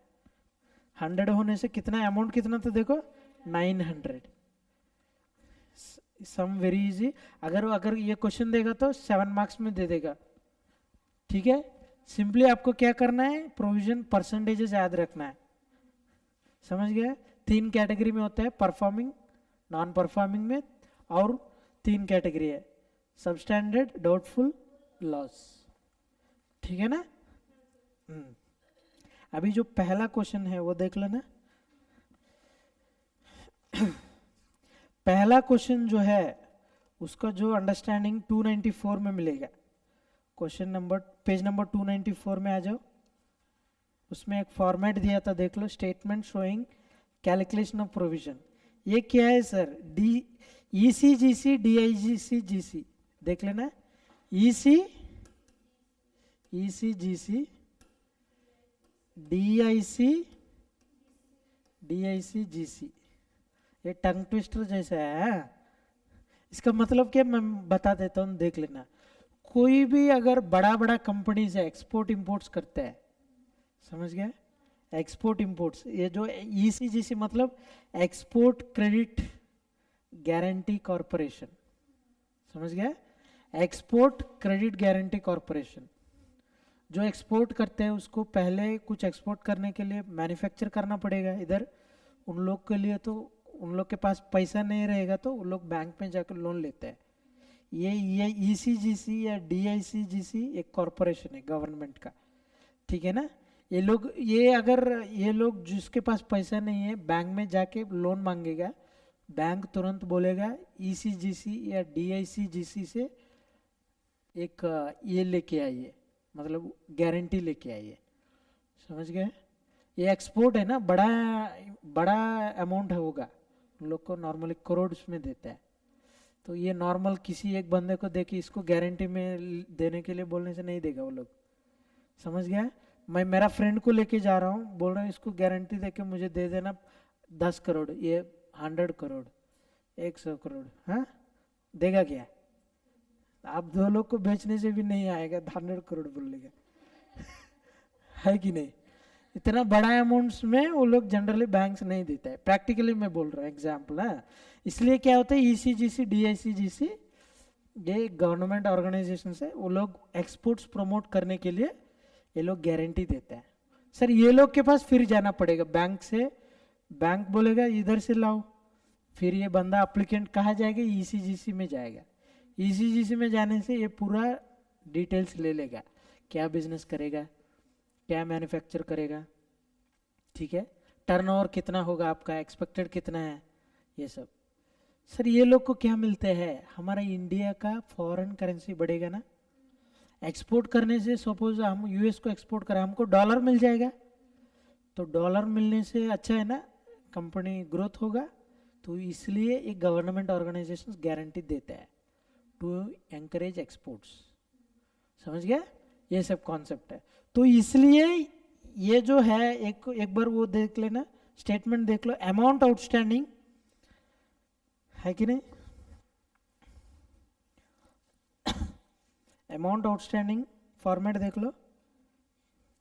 100 होने से कितना अमाउंट कितना था देखो 900। सम वेरी इजी, अगर ये क्वेश्चन देगा तो 7 मार्क्स में दे देगा, ठीक है? सिंपली आपको क्या करना है, प्रोविजन परसेंटेजेस याद रखना है, समझ गया? 3 कैटेगरी में होता है, परफॉर्मिंग, नॉन परफॉर्मिंग में, और 3 कैटेगरी है, सबस्टैंडर्ड, डाउटफुल, लॉस, ठीक है ना? अभी जो पहला क्वेश्चन है वो देख लेना। पहला क्वेश्चन जो है उसका जो अंडरस्टैंडिंग 294 में मिलेगा, क्वेश्चन नंबर पेज नंबर 294 में आ जाओ। उसमें एक फॉर्मेट दिया था, देख लो, statement showing calculation of provision. ये क्या है सर? डी ECGC DIGC देख लेना। ECGC DICGC, ये टंग ट्विस्टर जैसा है। इसका मतलब क्या, मैं बता देता हूँ, देख लेना। कोई भी अगर बड़ा बड़ा कंपनी से एक्सपोर्ट इंपोर्ट्स करता है, समझ गया, एक्सपोर्ट इंपोर्ट्स, ये जो ECGC मतलब एक्सपोर्ट क्रेडिट गारंटी कॉरपोरेशन, समझ गया, एक्सपोर्ट क्रेडिट गारंटी कॉरपोरेशन। जो एक्सपोर्ट करते हैं उसको पहले कुछ एक्सपोर्ट करने के लिए मैन्युफैक्चर करना पड़ेगा इधर उन लोग के लिए, तो उन लोग के पास पैसा नहीं रहेगा तो वो लोग बैंक में जाकर लोन लेते हैं। ये ECGC या DICGC एक कॉरपोरेशन है गवर्नमेंट का, ठीक है ना। ये लोग, ये अगर ये लोग जिसके पास पैसा नहीं है बैंक में जाके लोन मांगेगा, बैंक तुरंत बोलेगा ECGC या DICGC से एक ये लेके आइए, मतलब गारंटी लेके आइए, समझ गए। ये एक्सपोर्ट है ना, बड़ा बड़ा अमाउंट होगा, उन लोग को नॉर्मली करोड़ में देता है। तो ये नॉर्मल किसी एक बंदे को देके इसको गारंटी में देने के लिए बोलने से नहीं देगा वो लोग, समझ गया। मैं मेरा फ्रेंड को लेके जा रहा हूँ, बोल रहा हूँ इसको गारंटी देके मुझे दे देना 10 करोड़, ये 100 करोड़, 100 करोड़, हाँ देगा क्या? आप दो लोग को बेचने से भी नहीं आएगा 100 करोड़ बोलेगा है कि नहीं। इतना बड़ा अमाउंट्स में वो लोग जनरली बैंक्स नहीं देता है, प्रैक्टिकली मैं बोल रहा हूँ, एग्जाम्पल है। इसलिए क्या होता है, ECGC DICGC ये गवर्नमेंट ऑर्गेनाइजेशन है, वो लोग एक्सपोर्ट्स प्रमोट करने के लिए ये लोग गारंटी देते हैं। सर ये लोग के पास फिर जाना पड़ेगा बैंक से, बैंक बोलेगा इधर से लाओ, फिर ये बंदा अप्लीकेंट कहाँ जाएगा, ECGC में जाएगा। ECGC में जाने से ये पूरा डिटेल्स ले लेगा, क्या बिजनेस करेगा, क्या मैन्युफैक्चर करेगा, ठीक है, टर्नओवर कितना होगा आपका, एक्सपेक्टेड कितना है, ये सब। सर ये लोग को क्या मिलते हैं, हमारा इंडिया का फॉरेन करेंसी बढ़ेगा ना। एक्सपोर्ट करने से सपोज हम US को एक्सपोर्ट करें, हमको डॉलर मिल जाएगा, तो डॉलर मिलने से अच्छा है ना, कंपनी ग्रोथ होगा। तो इसलिए एक गवर्नमेंट ऑर्गेनाइजेशन गारंटी देता है टू एनकरेज एक्सपोर्ट्स, समझ गया, ये सब कॉन्सेप्ट है। तो इसलिए ये जो है एक बार वो देख लेना, स्टेटमेंट देख लो, अमाउंट आउटस्टैंडिंग है कि नहीं, अमाउंट आउटस्टैंडिंग फॉर्मेट देख लो,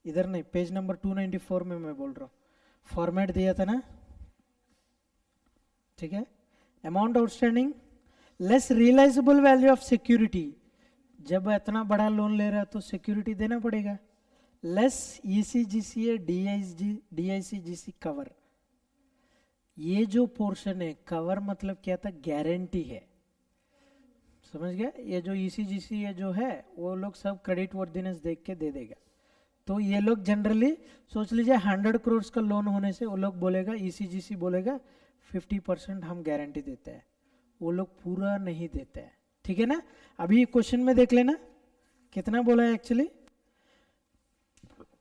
इधर नहीं, पेज नंबर 294 में मैं बोल रहा हूँ, फॉर्मेट दिया था ना, ठीक है। Amount outstanding less realisable value of security, जब इतना बड़ा लोन ले रहा है तो सिक्योरिटी देना पड़ेगा, लेस ECGC या DICGC कवर। ये जो पोर्शन है, कवर मतलब क्या था, गारंटी है, समझ गया। ये जो ECGC ये जो है वो लोग सब क्रेडिट वर्दीनेस देख के दे देगा। तो ये लोग जनरली सोच लीजिए 100 करोड़ का लोन होने से वो लोग बोलेगा, ECGC बोलेगा 50% हम गारंटी देते हैं, वो लोग पूरा नहीं देते हैं, ठीक है ना। अभी क्वेश्चन में देख लेना कितना बोला है एक्चुअली,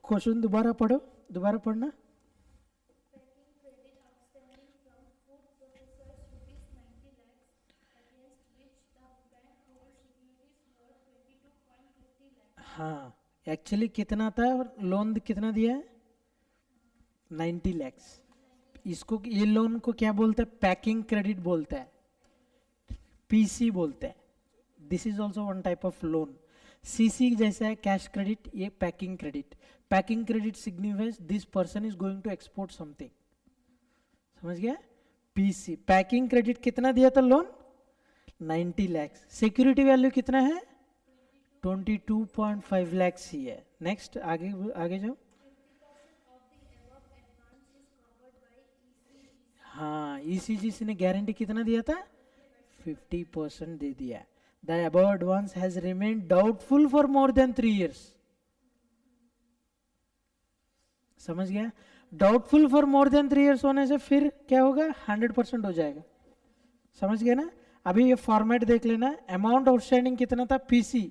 क्वेश्चन दोबारा पढ़ो, दोबारा पढ़ना। हाँ एक्चुअली कितना था, लोन कितना दिया है, 90 lakhs। इसको, ये लोन को क्या बोलते हैं, पैकिंग क्रेडिट बोलते हैं, PC बोलते हैं। This is also one type of loan. CC जैसा है कैश क्रेडिट, ये packing credit. Packing credit signifies this person is going to export something, समझ गया। PC पैकिंग क्रेडिट कितना दिया था लोन, 90 lakhs। सिक्योरिटी वैल्यू कितना है, 22.5 lakhs ही है। नेक्स्ट आगे आगे जाओ। हाँ ECGC ने गारंटी कितना दिया था, 50% दे दिया। The above advance has remained doubtful for more than 3 years, समझ गया। Doubtful for more than 3 years होने से फिर क्या होगा, 100% हो जाएगा, समझ गया ना। अभी ये फॉर्मेट देख लेना, अमाउंट आउटस्टैंडिंग कितना था, PC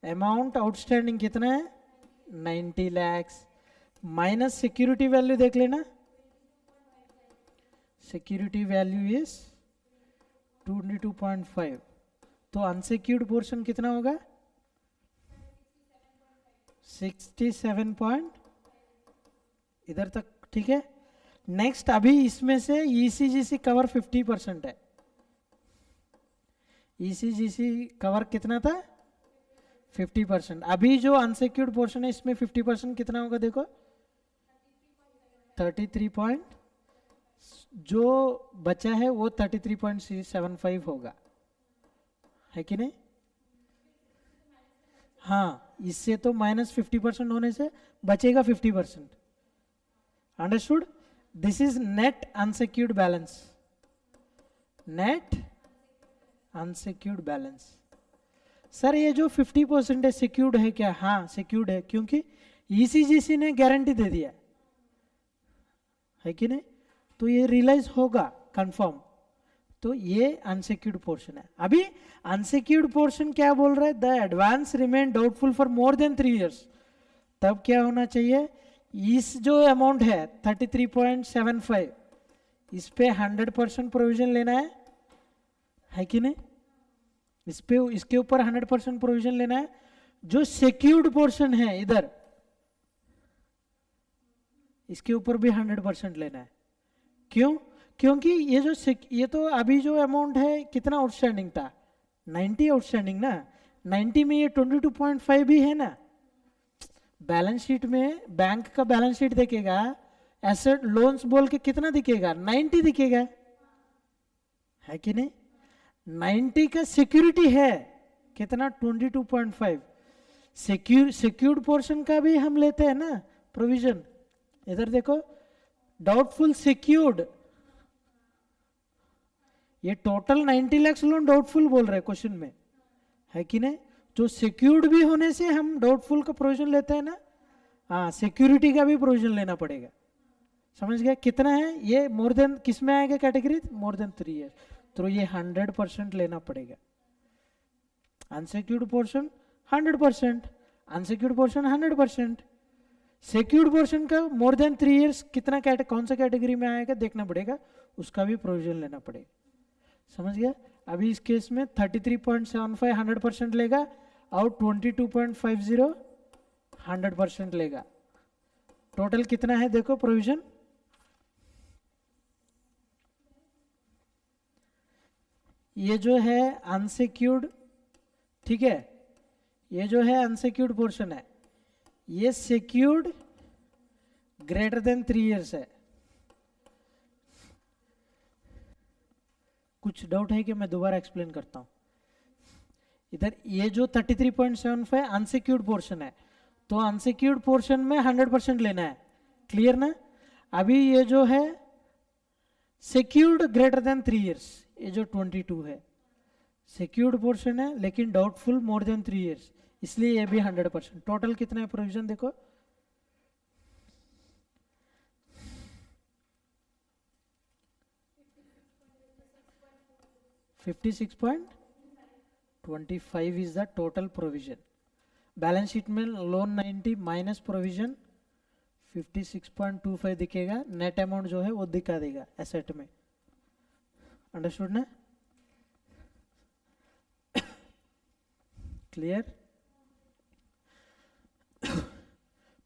अमाउंट आउटस्टैंडिंग कितना है 90 lakhs माइनस सिक्योरिटी वैल्यू देख लेना, सिक्योरिटी वैल्यू इज 22.5, तो अनसिक्योर्ड पोर्शन कितना होगा 67 पॉइंट, इधर तक ठीक है। नेक्स्ट अभी इसमें से ईसीजीसी कवर 50% है, ईसीजीसी कवर कितना था 50%। अभी जो अनसिक्योर्ड पोर्शन है इसमें 50% कितना होगा देखो 33 पॉइंट, जो बचा है वो 33.75 होगा, है कि नहीं। हाँ, इससे तो माइनस 50% होने से बचेगा 50%। Understood. This is net unsecured balance, net unsecured balance. Sir ये जो 50% है सिक्योर्ड है क्या, हाँ सिक्योर्ड है, क्योंकि ईसीजीसी ने गारंटी दे दिया है कि नहीं, तो ये रियलाइज होगा कंफर्म, तो ये अनसिक्योर्ड पोर्शन है। अभी अनसिक्योर्ड पोर्शन क्या बोल रहा है, the advance remain doubtful for more than 3 years, तब क्या होना चाहिए, इस जो अमाउंट है 33.75 इस पे 100% प्रोविजन लेना है कि नहीं, इस पे इसके ऊपर 100% प्रोविजन लेना है। जो सिक्योर्ड पोर्शन है इधर इसके ऊपर भी 100% लेना है। क्यों, क्योंकि ये तो अभी जो अमाउंट है कितना आउटस्टैंडिंग था 90 आउटस्टैंडिंग ना, 90 में ये 22.5 भी है ना। बैलेंस शीट में बैंक का बैलेंस शीट देखेगा एसेट लोन्स बोल के कितना दिखेगा 90 दिखेगा, है कि नहीं। 90 का सिक्योरिटी है कितना 22.5, सिक्योर्ड पोर्शन का भी हम लेते हैं ना प्रोविजन। इधर देखो डाउटफुल सिक्योर्ड, ये टोटल 90 लाख लोन डाउटफुल बोल रहे हैं क्वेश्चन में, है कि नहीं। जो सिक्योर्ड भी होने से हम डाउटफुल का प्रोविजन लेते हैं ना, हाँ सिक्योरिटी का भी प्रोविजन लेना पड़ेगा। समझ गया कितना है ये, मोर देन किस में आएगा कैटेगरी, मोर देन 3 years, तो ये 100% लेना पड़ेगा। Unsecured portion 100%, unsecured portion 100%, secured portion का मोर देन 3 years कितना कौन सा कैटेगरी में आएगा देखना पड़ेगा, उसका भी प्रोविजन लेना पड़ेगा। समझ गया। अभी इस केस में 33.75 100% लेगा और 22.50 100% लेगा, टोटल कितना है देखो प्रोविजन, ये जो है अनसिक्योर्ड, ठीक है, ये जो है अनसिक्योर्ड पोर्शन है, ये सिक्योर्ड ग्रेटर देन 3 years है। कुछ डाउट है कि मैं दोबारा एक्सप्लेन करता हूं। इधर ये जो 33.75 अनसिक्योर्ड पोर्शन है, तो अनसिक्योर्ड पोर्शन में 100% लेना है, क्लियर ना। अभी ये जो है सिक्योर्ड ग्रेटर देन 3 years, ये जो 22 है सिक्योर्ड पोर्शन है लेकिन डाउटफुल मोर देन 3 years, इसलिए ये भी 100%। टोटल कितना है प्रोविजन देखो, $56.25 is the total provision। Balance sheet में लोन 90 माइनस प्रोविजन 56.25 दिखेगा, नेट अमाउंट जो है वो दिखा देगा एसेट में। अंडरस्टूड ना, क्लियर।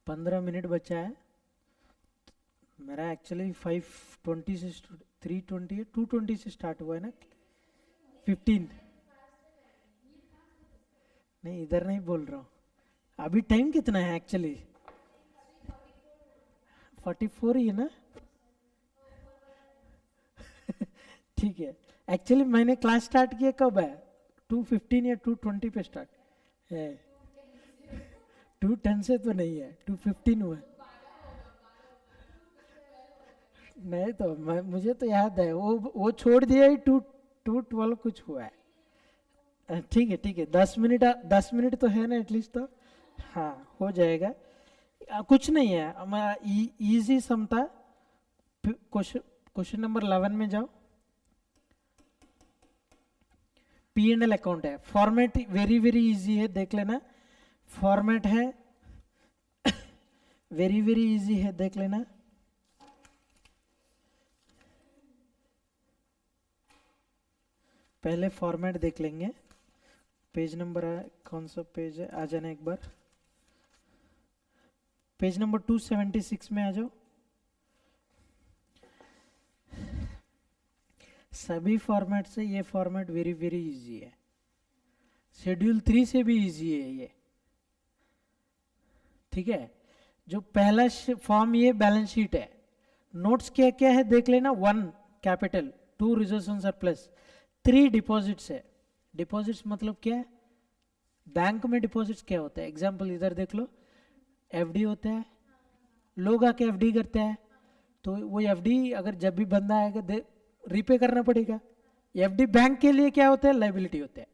15 मिनट बचा है मेरा, एक्चुअली 5:20 से 3:20 है, 2:20 से स्टार्ट हुआ है ना, 15 नहीं इधर नहीं बोल रहा हूँ। अभी टाइम कितना है एक्चुअली 44 ही है ना। ठीक है, एक्चुअली मैंने क्लास स्टार्ट किया कब है 2:15 या 2:20 पे स्टार्ट है, 2:10 से तो नहीं है, 2:15 हुआ। नहीं तो मुझे तो याद है वो छोड़ दिया ही 2:12 कुछ हुआ है। ठीक है ठीक है, 10 मिनट तो है ना एटलीस्ट, तो हाँ हो जाएगा। कुछ नहीं है, हमारा इजी सम था। क्वेश्चन नंबर 11 में जाओ, P&L अकाउंट है, फॉर्मेट वेरी वेरी इजी है, देख लेना। फॉर्मेट है वेरी वेरी इजी है, देख लेना। पहले फॉर्मेट देख लेंगे। पेज नंबर कौन सा पेज है, आ जाना एक बार। पेज नंबर 276 में आ जाओ। सभी फॉर्मेट से ये फॉर्मेट वेरी वेरी इजी है। शेड्यूल 3 से भी इजी है ये, ठीक है। जो पहला फॉर्म ये बैलेंस शीट है। नोट्स क्या क्या है देख लेना। 1 capital, 2 reserves and surplus, 3 deposits है। डिपॉजिट्स मतलब क्या है, बैंक में डिपॉजिट्स क्या होता है। एग्जांपल इधर देख लो, एफडी होता है, लोग आके एफडी करते हैं, तो वो एफडी अगर जब भी बंदा आएगा रीपे करना पड़ेगा। एफडी बैंक के लिए क्या होता है, लाइबिलिटी होता है।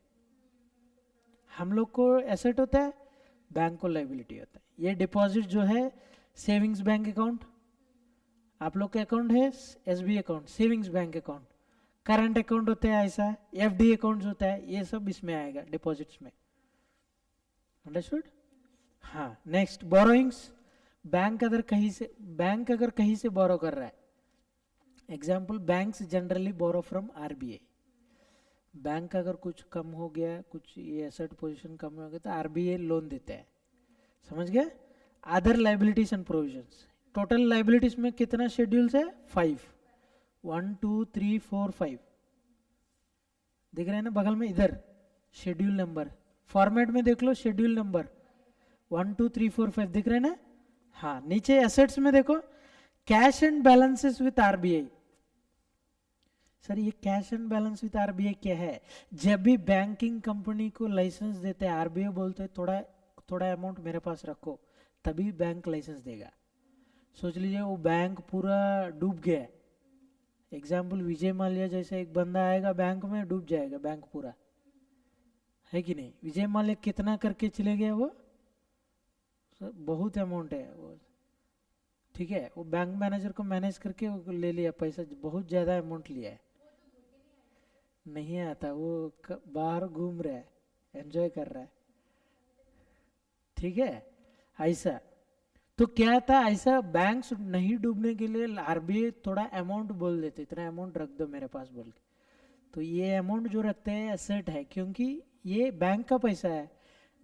हम लोग को एसेट होता है, बैंक को लाइबिलिटी होता है। ये डिपॉजिट जो है सेविंग्स बैंक अकाउंट, आप लोग का अकाउंट है SB account, savings bank account, current account होता है ऐसा, एफडी अकाउंट होता है, ये सब इसमें आएगा डिपॉजिट्स में। अंडरस्टूड? हाँ। Next borrowings. बैंक अगर कहीं से बोरो कर रहा है, example banks generally borrow from RBI. Bank अगर कुछ कम हो गया, कुछ ये एसेट पोजीशन कम हो गया, तो आरबीआई लोन देता है। समझ गया? Other liabilities and provisions. Total liabilities में कितना शेड्यूल्स है, 5। 1 2 3 4 5 दिख रहे हैं ना बगल में, इधर शेड्यूल नंबर। फॉर्मेट में देख लो, शेड्यूल नंबर 1 2 3 4 5 दिख रहे हैं ना। हाँ, नीचे एसेट्स में देखो, cash and balances with RBI. Sir ये cash and balance with RBI क्या है? जब भी बैंकिंग कंपनी को लाइसेंस देते हैं, आरबीआई बोलते हैं थोड़ा थोड़ा अमाउंट मेरे पास रखो, तभी बैंक लाइसेंस देगा। सोच लीजिए वो बैंक पूरा डूब गया, एग्जाम्पल विजय माल्या जैसे एक बंदा आएगा बैंक में, डूब जाएगा बैंक पूरा, है कि नहीं। विजय माल्या कितना करके चले गए वो, बहुत अमाउंट है वो, ठीक है। वो बैंक मैनेजर को मैनेज करके वो ले लिया पैसा, बहुत ज़्यादा अमाउंट लिया है। नहीं आता वो, बाहर घूम रहा है, एंजॉय कर रहा है, ठीक है। ऐसा तो क्या था, ऐसा बैंक्स नहीं डूबने के लिए आरबीआई थोड़ा अमाउंट बोल देते, इतना अमाउंट रख दो मेरे पास बोल के। तो ये अमाउंट जो रखते हैं एसेट है, क्योंकि ये बैंक का पैसा है।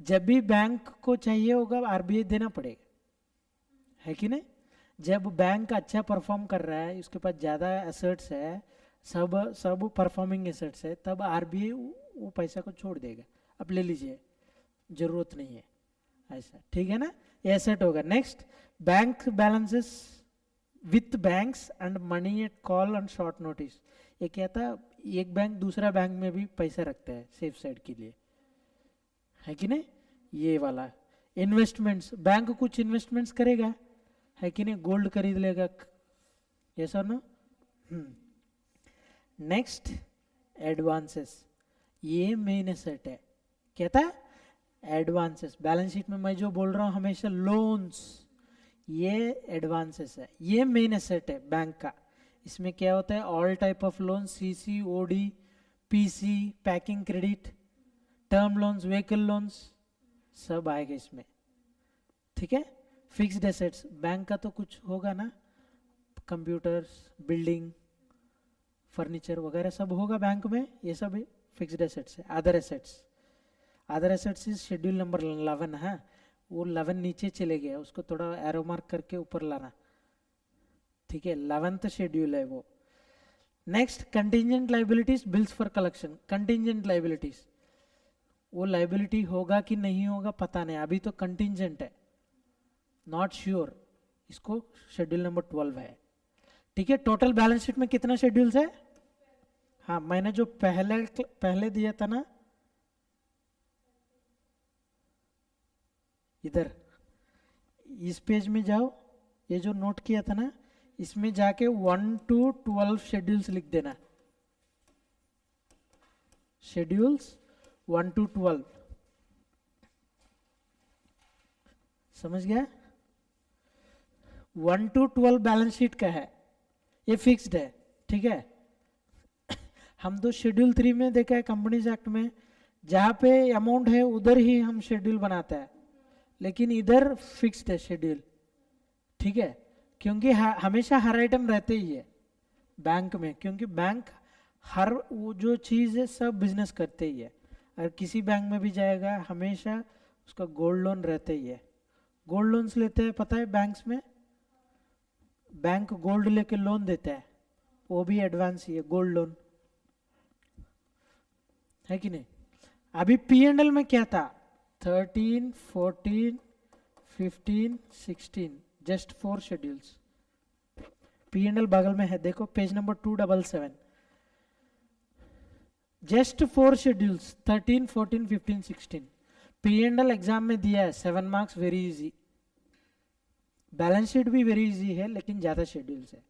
जब भी बैंक को चाहिए होगा आरबीआई देना पड़ेगा, है कि नहीं। जब बैंक अच्छा परफॉर्म कर रहा है, उसके पास ज़्यादा एसेट्स है, सब परफॉर्मिंग एसेट्स है, तब आरबीआई वो पैसा को छोड़ देगा, अब ले लीजिए, जरूरत नहीं है, ऐसा, ठीक है ना। ये एसेट होगा। Next, bank balances with banks and money at call and short notice. ये क्या था, एक बैंक दूसरा बैंक में भी पैसा रखता है सेफ साइड के लिए, है कि नहीं। ये वाला इन्वेस्टमेंट्स, बैंक कुछ इन्वेस्टमेंट्स करेगा, है कि नहीं, गोल्ड खरीद लेगा, ये सर ना। Next, advances. ये मेन एसेट है, क्या था, एडवांसेस। बैलेंस शीट में मैं जो बोल रहा हूँ हमेशा लोन्स, ये एडवांसेस है, ये मेन एसेट है बैंक का। इसमें क्या होता है, all type of loan, CC, OD, PC, packing credit, term loans, vehicle loans, सब आएगा इसमें, ठीक है। फिक्स्ड एसेट्स, बैंक का तो कुछ होगा ना, कंप्यूटर्स, बिल्डिंग, फर्नीचर वगैरह सब होगा बैंक में, ये सब फिक्स्ड एसेट्स है। Other assets, other assets is schedule number 11 है, वो 11 नीचे चले गया, उसको थोड़ा एरो मार्क करके ऊपर लाना, ठीक है। 11th शेड्यूल है वो। Next, contingent liabilities, bills for collection. Contingent liabilities, वो लाइबिलिटी होगा कि नहीं होगा पता नहीं, अभी तो कंटिजेंट है, नॉट श्योर, इसको शेड्यूल नंबर 12 है, ठीक है। टोटल बैलेंस शीट में कितना शेड्यूल्स है, हाँ मैंने जो पहले दिया था ना, इधर इस पेज में जाओ, ये जो नोट किया था ना, इसमें जाके 1 to 12 शेड्यूल्स लिख देना, शेड्यूल्स 1 to 12, समझ गया। 1 to 12 बैलेंस शीट का है, ये फिक्स्ड है, ठीक है। हम तो शेड्यूल 3 में देखा है कंपनीज एक्ट में, जहाँ पे अमाउंट है उधर ही हम शेड्यूल बनाते हैं, लेकिन इधर फिक्स्ड है शेड्यूल, ठीक है, क्योंकि हमेशा हर आइटम रहते ही है बैंक में, क्योंकि बैंक हर वो जो चीज़ है सब बिजनेस करते ही है। अगर किसी बैंक में भी जाएगा हमेशा उसका गोल्ड लोन रहते ही है। गोल्ड लोन्स लेते हैं, पता है बैंक्स में बैंक गोल्ड लेके लोन देता है, वो भी एडवांस ही है गोल्ड लोन, है कि नहीं। अभी P&L में क्या था, 13, 14, 15, 16, जस्ट 4 शेड्यूल्स। P&L बगल में है, देखो page number 277, just 4 schedules, 13, 14, 15, 16। P&L exam में दिया है 7 marks, very easy. Balance sheet भी वेरी इजी है लेकिन ज्यादा शेड्यूल्स है,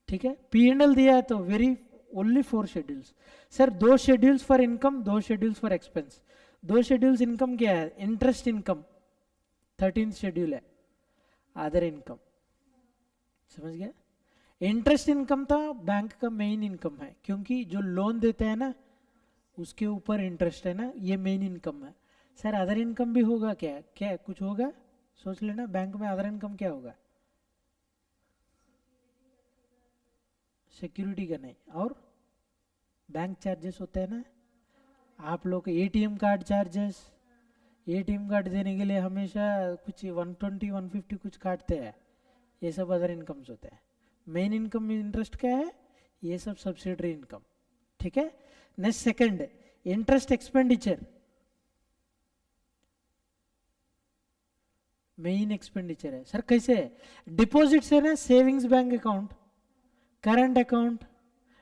ठीक है। P&L दिया है तो very only 4 schedules. Sir 2 schedules for income, 2 schedules for expense. 2 schedules income क्या है, इंटरेस्ट इनकम 13th शेड्यूल है, अदर इनकम, समझ गया। इंटरेस्ट इनकम तो बैंक का मेन इनकम है, क्योंकि जो लोन देते हैं ना उसके ऊपर इंटरेस्ट है ना, ये मेन इनकम है। सर अदर इनकम भी होगा क्या, क्या कुछ होगा, सोच लेना बैंक में अदर इनकम क्या होगा। सिक्योरिटी का नहीं, और बैंक चार्जेस होते हैं ना, आप लोग ATM card charges, ATM card देने के लिए हमेशा कुछ 120 150 कुछ काटते हैं, ये सब अदर इनकम्स होते हैं। मेन इनकम इंटरेस्ट क्या है, ये सब सब्सिडरी इनकम, ठीक है। Next second, interest expenditure, main expenditure है। सर कैसे है, डिपॉजिट्स है ना, savings bank account, current account,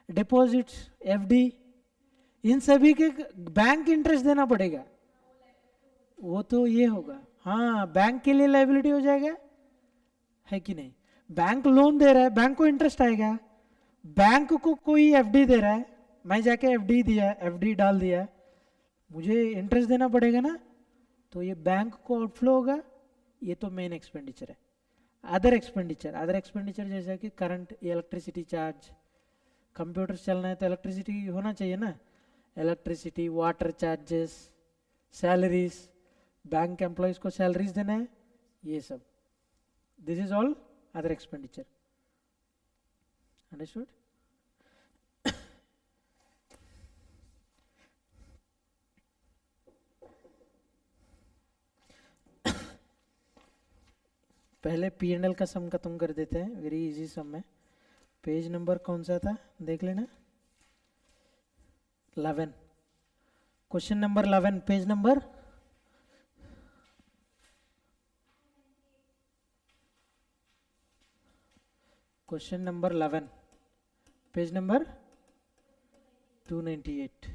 deposits, FD, इन सभी के बैंक इंटरेस्ट देना पड़ेगा, वो तो ये होगा, हाँ बैंक के लिए लाइबिलिटी हो जाएगा, है कि नहीं। बैंक लोन दे रहा है, बैंक को इंटरेस्ट आएगा। बैंक को कोई एफडी दे रहा है, मैं जाके एफडी दिया, एफडी डाल दिया, मुझे इंटरेस्ट देना पड़ेगा ना, तो ये बैंक को आउटफ्लो होगा, ये तो मेन एक्सपेंडिचर है। अदर एक्सपेंडिचर, अदर एक्सपेंडिचर जैसा कि करंट, इलेक्ट्रिसिटी चार्ज, कंप्यूटर चलना है तो इलेक्ट्रिसिटी होना चाहिए ना, electricity, water charges, salaries, bank employees को सैलरीज देना है, ये सब, this is all other expenditure, understood. पहले P&L का सम खत्म कर देते हैं, वेरी इजी सम है। पेज नंबर कौन सा था देख लेना, 11, question number 11, page number, question number 11, page number 298।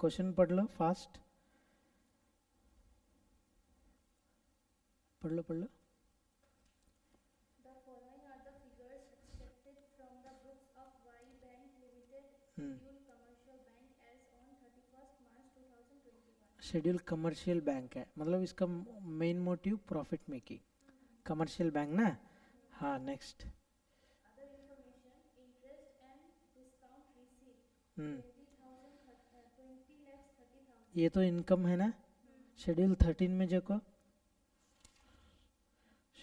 Question पढ़ लो फास्ट, पढ़ लो पढ़ लो। The following are the figures extracted from the books of Y Bank Limited, Schedule Commercial Bank as on 31st March 2021. Schedule commercial bank है, मतलब इसका main motive profit making, commercial bank ना, हाँ next. Other information, interest and discount received 20 lakhs 30,000. ये तो इनकम है ना, शेड्यूल 13 में देखो,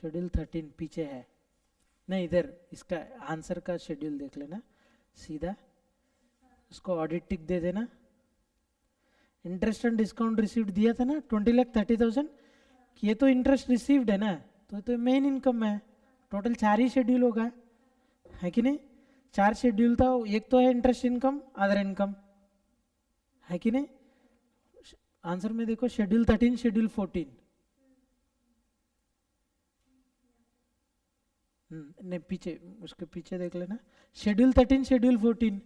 शेड्यूल 13 पीछे है, नहीं इधर इसका आंसर का शेड्यूल देख लेना सीधा, उसको ऑडिट टिक दे देना। इंटरेस्ट एंड डिस्काउंट रिसीव्ड दिया था ना 20,30,000, ये तो इंटरेस्ट रिसीव्ड है ना, तो मेन इनकम है। टोटल 4 ही शेड्यूल होगा, है कि नहीं, 4 शेड्यूल था, एक तो है इंटरेस्ट इनकम, अदर इनकम, है कि नहीं। आंसर में देखो शेड्यूल 13, शेड्यूल 14, नहीं पीछे, उसके पीछे देख लेना, शेड्यूल 13, शेड्यूल 14,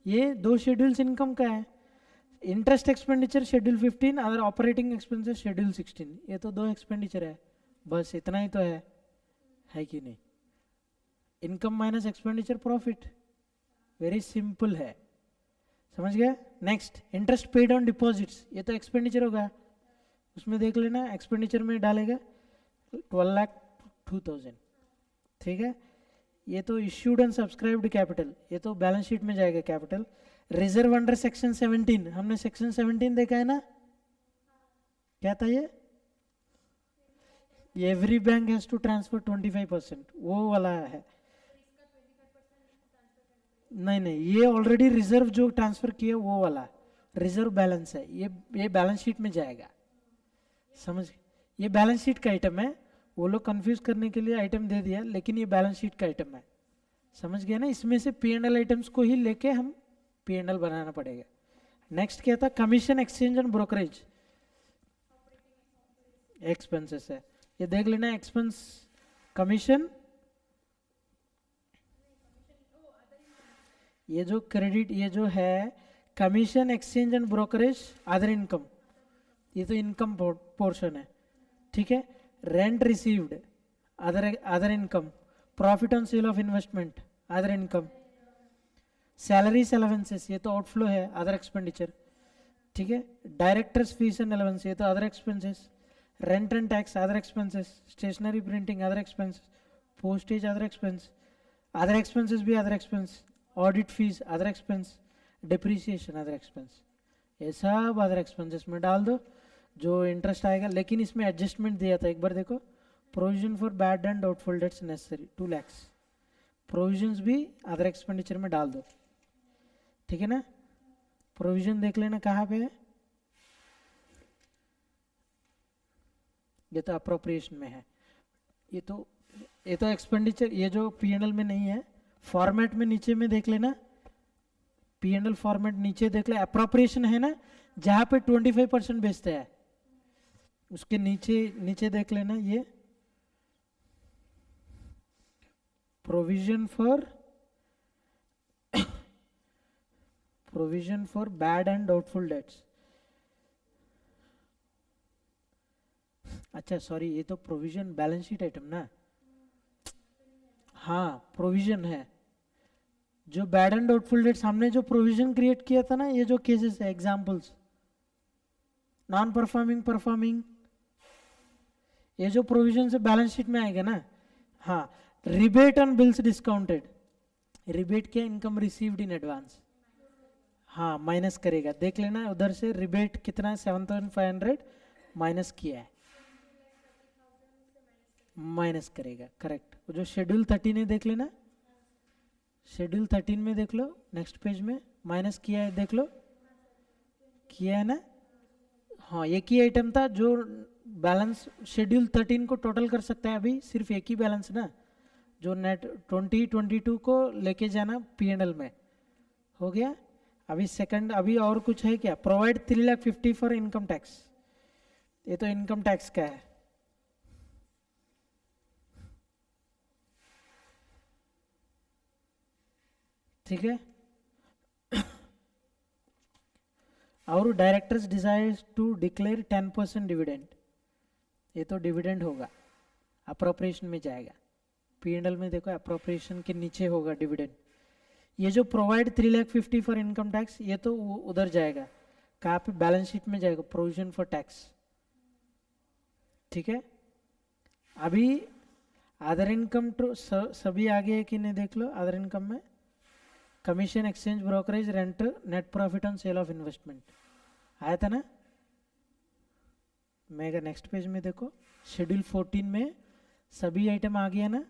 ये 2 शेड्यूल्स इनकम का है। Interest expenditure schedule 15, other operating expenses schedule 16, ये तो 2 एक्सपेंडिचर है, बस इतना ही तो है कि नहीं। Income minus expenditure profit, very simple है, समझ गया। Next, interest paid on deposits, ये तो एक्सपेंडिचर होगा, उसमें देख लेना एक्सपेंडिचर में डालेगा 12,02,000, ठीक है। ये तो इश्यूड एंड सब्सक्राइब्ड कैपिटल, ये तो बैलेंस शीट में जाएगा कैपिटल, रिजर्व अंडर सेक्शन 17, हमने सेक्शन 17 देखा है ना, क्या था ये, every bank has to transfer 25%, वो वाला है। नहीं नहीं, ये ऑलरेडी रिजर्व जो ट्रांसफर किया वो वाला रिजर्व बैलेंस है, ये बैलेंस शीट में जाएगा, समझ, ये बैलेंस शीट का आइटम है, वो लोग कंफ्यूज करने के लिए आइटम दे दिया, लेकिन ये बैलेंस शीट का आइटम है, समझ गया ना, इसमें से P&L आइटम्स को ही लेके हम P&L बनाना पड़ेगा। नेक्स्ट क्या था, commission exchange and brokerage expenses है, ये देख लेना, एक्सपेंस कमीशन, ये जो क्रेडिट, ये जो है commission exchange and brokerage other income, ये तो इनकम पोर्शन है, ठीक है। Rent received other income, profit on sale of investment other income, salaries allowances ये तो आउटफ्लो है अदर एक्सपेंडिचर, ठीक है। डायरेक्टर्स फीस एंड अलावेंस ये तो other expenses, rent and tax other expenses, stationery printing other expenses, postage other expenses भी other expense, audit fees other expense, depreciation other expense, ये सब अदर एक्सपेंसेस में डाल दो जो इंटरेस्ट आएगा। लेकिन इसमें एडजस्टमेंट दिया था, एक बार देखो, provision for bad and doubtful debts necessary 2 lakh, provisions भी अदर एक्सपेंडिचर में डाल दो, ठीक है ना। प्रोविजन देख लेना कहाँ पे है, ये तो अप्रोप्रिएशन में है, ये तो एक्सपेंडिचर, ये जो P&L में नहीं है, फॉर्मेट में नीचे में देख लेना, P&L फॉर्मेट नीचे देख ले, अप्रोप्रिएशन है ना, जहां पे 25% बेचते हैं उसके नीचे देख लेना, ये provision for bad and doubtful debts, अच्छा सॉरी, ये तो प्रोविजन बैलेंस शीट आइटम ना, हाँ प्रोविजन है, जो बैड एंड डाउटफुल डेट्स हमने जो प्रोविजन क्रिएट किया था ना, ये जो केसेस है एग्जांपल्स, नॉन परफॉर्मिंग, परफॉर्मिंग, ये जो प्रोविजन से बैलेंस शीट में आएगा ना, हाँ। Rebate on bills discounted, rebate क्या, इनकम रिसीव्ड इन एडवांस, हाँ माइनस करेगा, देख लेना उधर से रिबेट कितना है, 7,500 माइनस किया है, माइनस करेगा, करेक्ट। जो शेड्यूल 13 है देख लेना, शेड्यूल 13 में देख लो, नेक्स्ट पेज में माइनस किया है, देख लो किया है ना, हाँ एक ही आइटम था जो बैलेंस शेड्यूल 13 को टोटल कर सकता है, अभी सिर्फ एक ही बैलेंस ना, जो नेट 2022 को लेके जाना P&L में, हो गया। अभी सेकंड, अभी और कुछ है क्या, प्रोवाइड 3,50,000 फॉर इनकम टैक्स, ये तो इनकम टैक्स का है, ठीक है। और directors desires to declare 10% dividend, ये तो डिविडेंड होगा, अप्रोप्रिएशन में जाएगा, P&L में देखो अप्रोप्रिएशन के नीचे होगा डिविडेंड। ये जो प्रोवाइड 3,50,000 फॉर इनकम टैक्स, ये तो उधर जाएगा, कहाँ पे, बैलेंस शीट में जाएगा, प्रोविजन फॉर टैक्स, ठीक है। अभी अदर इनकम तो सभी आगे है कि नहीं देख लो, अदर इनकम में commission exchange brokerage rent net profit on sale of investment आया था ना, मेगा नेक्स्ट पेज में देखो, शेड्यूल 14 में सभी आइटम आ गया ना,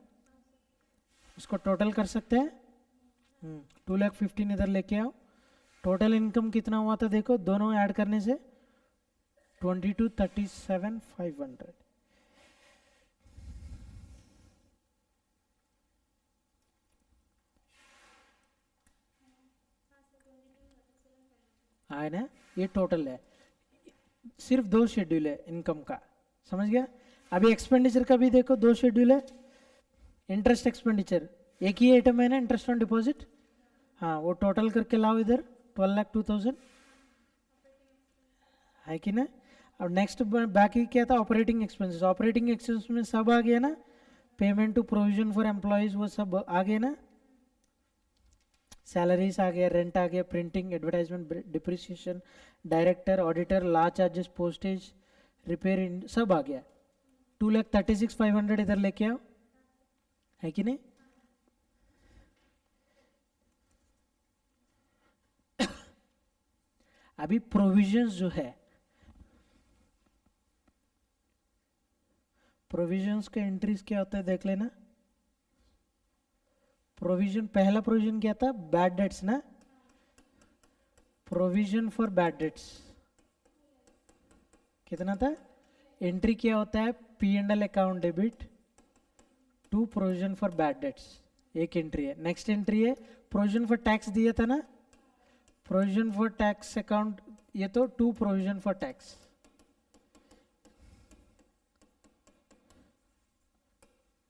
उसको टोटल कर सकते हैं, 2,15,000 इधर लेके आओ, टोटल इनकम कितना हुआ था देखो, दोनों ऐड करने से 22,37,500, आए ना, ये टोटल है, सिर्फ 2 शेड्यूल है इनकम का, समझ गया। अभी एक्सपेंडिचर का भी देखो, 2 शेड्यूल है, इंटरेस्ट एक्सपेंडिचर एक ही आइटम है ना, इंटरेस्ट ऑन डिपॉजिट, हाँ वो टोटल करके लाओ इधर, 12,02,000 है कि ना। और नेक्स्ट बाकी क्या था, ऑपरेटिंग एक्सपेंसेस, ऑपरेटिंग एक्सपेंसेस में सब आ गया ना, payment to provision for employees वो सब आ गया ना, सैलरीज आ गया, रेंट आ गया, printing, advertisement, depreciation, director, auditor, law charges, postage, repair, सब आ गया, 2,36,500 इधर लेके आओ, है कि नहीं। अभी प्रोविजंस जो है, प्रोविजंस के एंट्रीज क्या होता है देख लेना। प्रोविजन, पहला प्रोविजन क्या था, बैड डेट्स ना, प्रोविजन फॉर बैड डेट्स कितना था, एंट्री क्या होता है, P and L account debit to provision for bad debts, एक एंट्री है। नेक्स्ट एंट्री है प्रोविजन फॉर टैक्स दिया था ना, प्रोविजन फॉर टैक्स अकाउंट, ये तो टू प्रोविजन फॉर टैक्स,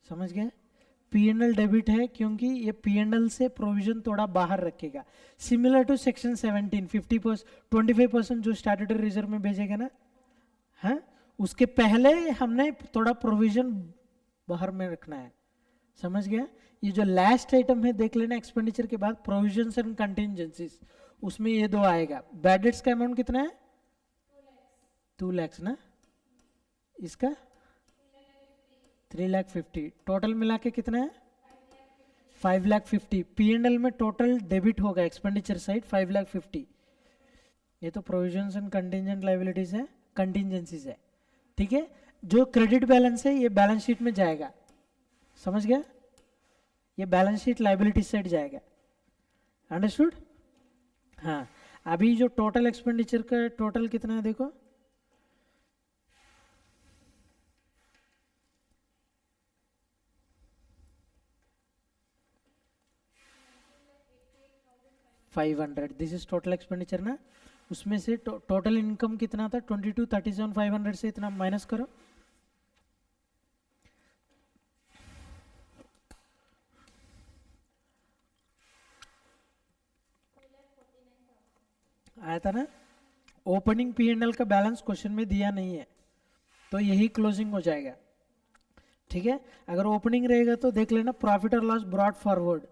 समझ गए। पी एंड एल डेबिट है क्योंकि ये पी एंड एल से प्रोविजन थोड़ा बाहर रखेगा, सिमिलर टू सेक्शन 17, 50%, 25% जो स्टैट्यूटरी रिजर्व में भेजेगा ना, है उसके पहले हमने थोड़ा प्रोविजन बाहर में रखना है, समझ गया। ये जो लास्ट आइटम है देख लेना एक्सपेंडिचर के बाद, प्रोविजंस एंड कंटिंजेंसीज, उसमें ये दो आएगा। बैड डेट्स का अमाउंट कितना है, 2 लाख ना, इसका 3,50,000, टोटल मिला के कितना है 5,50,000। पी एंड एल में टोटल डेबिट होगा एक्सपेंडिचर साइड 5,50,000। ये तो प्रोविजंस एंड कंटिंजेंट लाइबिलिटीज है, कंटिंजेंसीज है, ठीक है। जो क्रेडिट बैलेंस है ये बैलेंस शीट में जाएगा, समझ गया, ये बैलेंस शीट लाइबिलिटी साइड जाएगा, अंडरस्टूड। हाँ, अभी जो टोटल एक्सपेंडिचर का टोटल कितना है देखो, $500, दिस इज टोटल एक्सपेंडिचर ना। उसमें से टोटल इनकम कितना था 22, 37, 500 से इतना माइनस करो, आया था ना। ओपनिंग पी एंड एल का बैलेंस क्वेश्चन में दिया नहीं है तो यही क्लोजिंग हो जाएगा, ठीक है। अगर ओपनिंग रहेगा तो देख लेना प्रॉफिट और लॉस ब्रॉड फॉरवर्ड,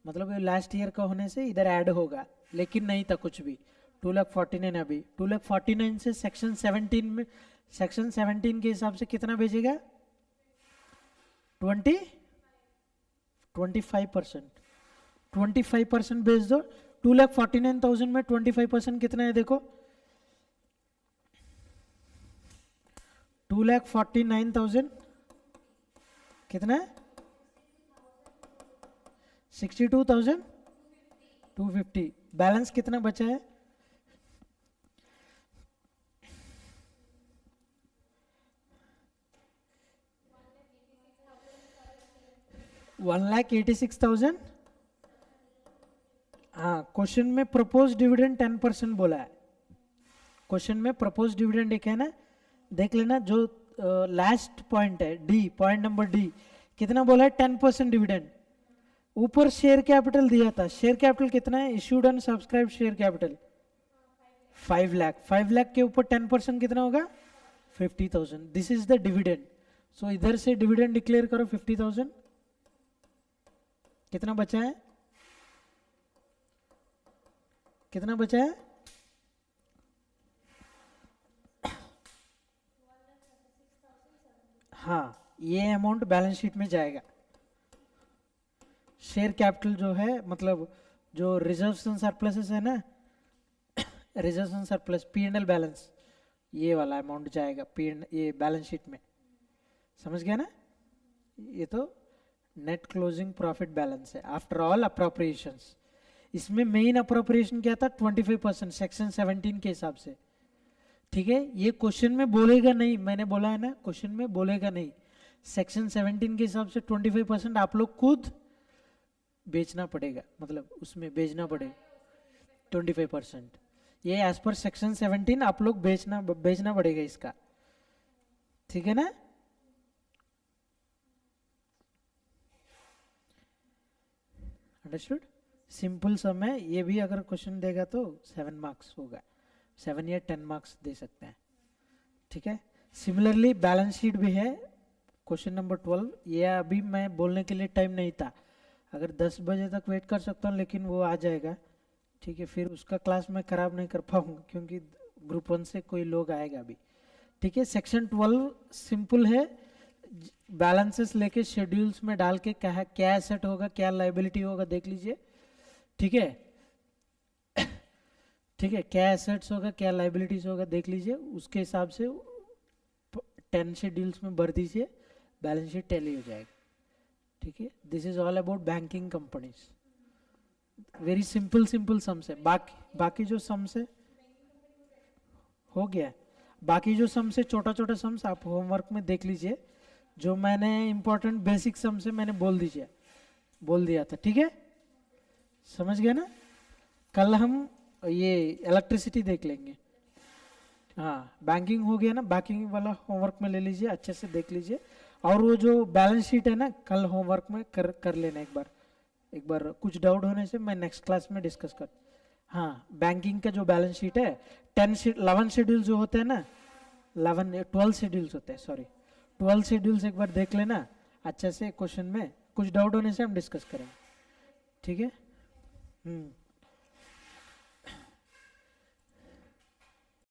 मतलब लास्ट ईयर का होने से इधर ऐड होगा, लेकिन नहीं था कुछ भी। 2,49,000 अभी 2,49,000 से सेक्शन 17 में, सेक्शन 17 के हिसाब से कितना भेजेगा 25% भेज दो। 2,49,000 में 25% कितना है देखो, 2,49,000 कितना है 62,250। बैलेंस कितना बचा है 1,86,000। हाँ, क्वेश्चन में प्रपोज डिविडेंड 10% बोला है, क्वेश्चन में प्रपोज डिविडेंड एक है ना, देख लेना जो लास्ट पॉइंट है डी, पॉइंट नंबर डी, कितना बोला है 10% डिविडेंड। ऊपर शेयर कैपिटल दिया था, शेयर कैपिटल कितना है, issued and subscribe share capital 5 lakh, 5 lakh के ऊपर 10% कितना होगा 50,000, दिस इज द डिविडेंड। सो इधर से डिविडेंड डिक्लेयर करो 50,000, कितना बचा है, कितना बचा है, हाँ ये अमाउंट बैलेंस शीट में जाएगा। शेयर कैपिटल जो है मतलब जो रिजर्व्स एंड सरप्लसेस है ना, reserves and surplus P and L balance, ये वाला अमाउंट जाएगा पी एंड ये बैलेंस शीट में, समझ गया ना। ये तो नेट क्लोजिंग प्रॉफिट बैलेंस है आफ्टर ऑल अप्रोप्रिएशंस। इसमें मेन अप्रोप्रिएशन क्या था 25% सेक्शन 17 के हिसाब से, ठीक है। ये क्वेश्चन में बोलेगा नहीं, मैंने बोला है ना क्वेश्चन में बोलेगा नहीं, सेक्शन 17 के हिसाब से 25% आप लोग खुद बेचना पड़ेगा, मतलब उसमें बेचना पड़ेगा 25%, ये एज पर सेक्शन 17 आप लोग बेचना पड़ेगा इसका, ठीक है ना। अंडरस्टूड, सिंपल सम है, ये भी अगर क्वेश्चन देगा तो 7 मार्क्स होगा, 7 या 10 मार्क्स दे सकते हैं, ठीक है। सिमिलरली बैलेंस शीट भी है क्वेश्चन नंबर 12, ये अभी मैं बोलने के लिए टाइम नहीं था, अगर 10 बजे तक वेट कर सकता हूँ लेकिन वो आ जाएगा, ठीक है। फिर उसका क्लास मैं खराब नहीं कर पाऊंगा क्योंकि ग्रुप 1 से कोई लोग आएगा अभी, ठीक है। सेक्शन 12 सिंपल है, बैलेंसेस लेके शेड्यूल्स में डाल के क्या एसेट होगा क्या लाइबिलिटी होगा देख लीजिए, ठीक है। ठीक है, क्या एसेट्स होगा क्या लाइबिलिटीज होगा देख लीजिए, उसके हिसाब से 10 शेड्यूल्स में भर दीजिए, बैलेंस शीट टैली हो जाएगा। ठीक है, this is all about banking companies, very simple simple sums है। बाकी जो सम्स है हो गया, बाकी जो सम्स है छोटा छोटा सम्स आप होमवर्क में देख लीजिए, जो मैंने इंपॉर्टेंट बेसिक सम्स है मैंने बोल दिया था। ठीक है, समझ गया ना। कल हम ये इलेक्ट्रिसिटी देख लेंगे। हाँ, बैंकिंग हो गया ना, बैंकिंग वाला होमवर्क में ले लीजिए, अच्छे से देख लीजिए। और वो जो बैलेंस शीट है ना, कल होमवर्क में कर लेना एक बार कुछ डाउट होने से मैं नेक्स्ट क्लास में डिस्कस कर। हाँ, बैंकिंग का जो बैलेंस शीट है 11 शेड्यूल जो होते हैं ना, 12 शेड्यूल्स होते हैं, सॉरी 12 शेड्यूल्स एक बार देख लेना अच्छे से, क्वेश्चन में कुछ डाउट होने से हम डिस्कस करेंगे। ठीक है।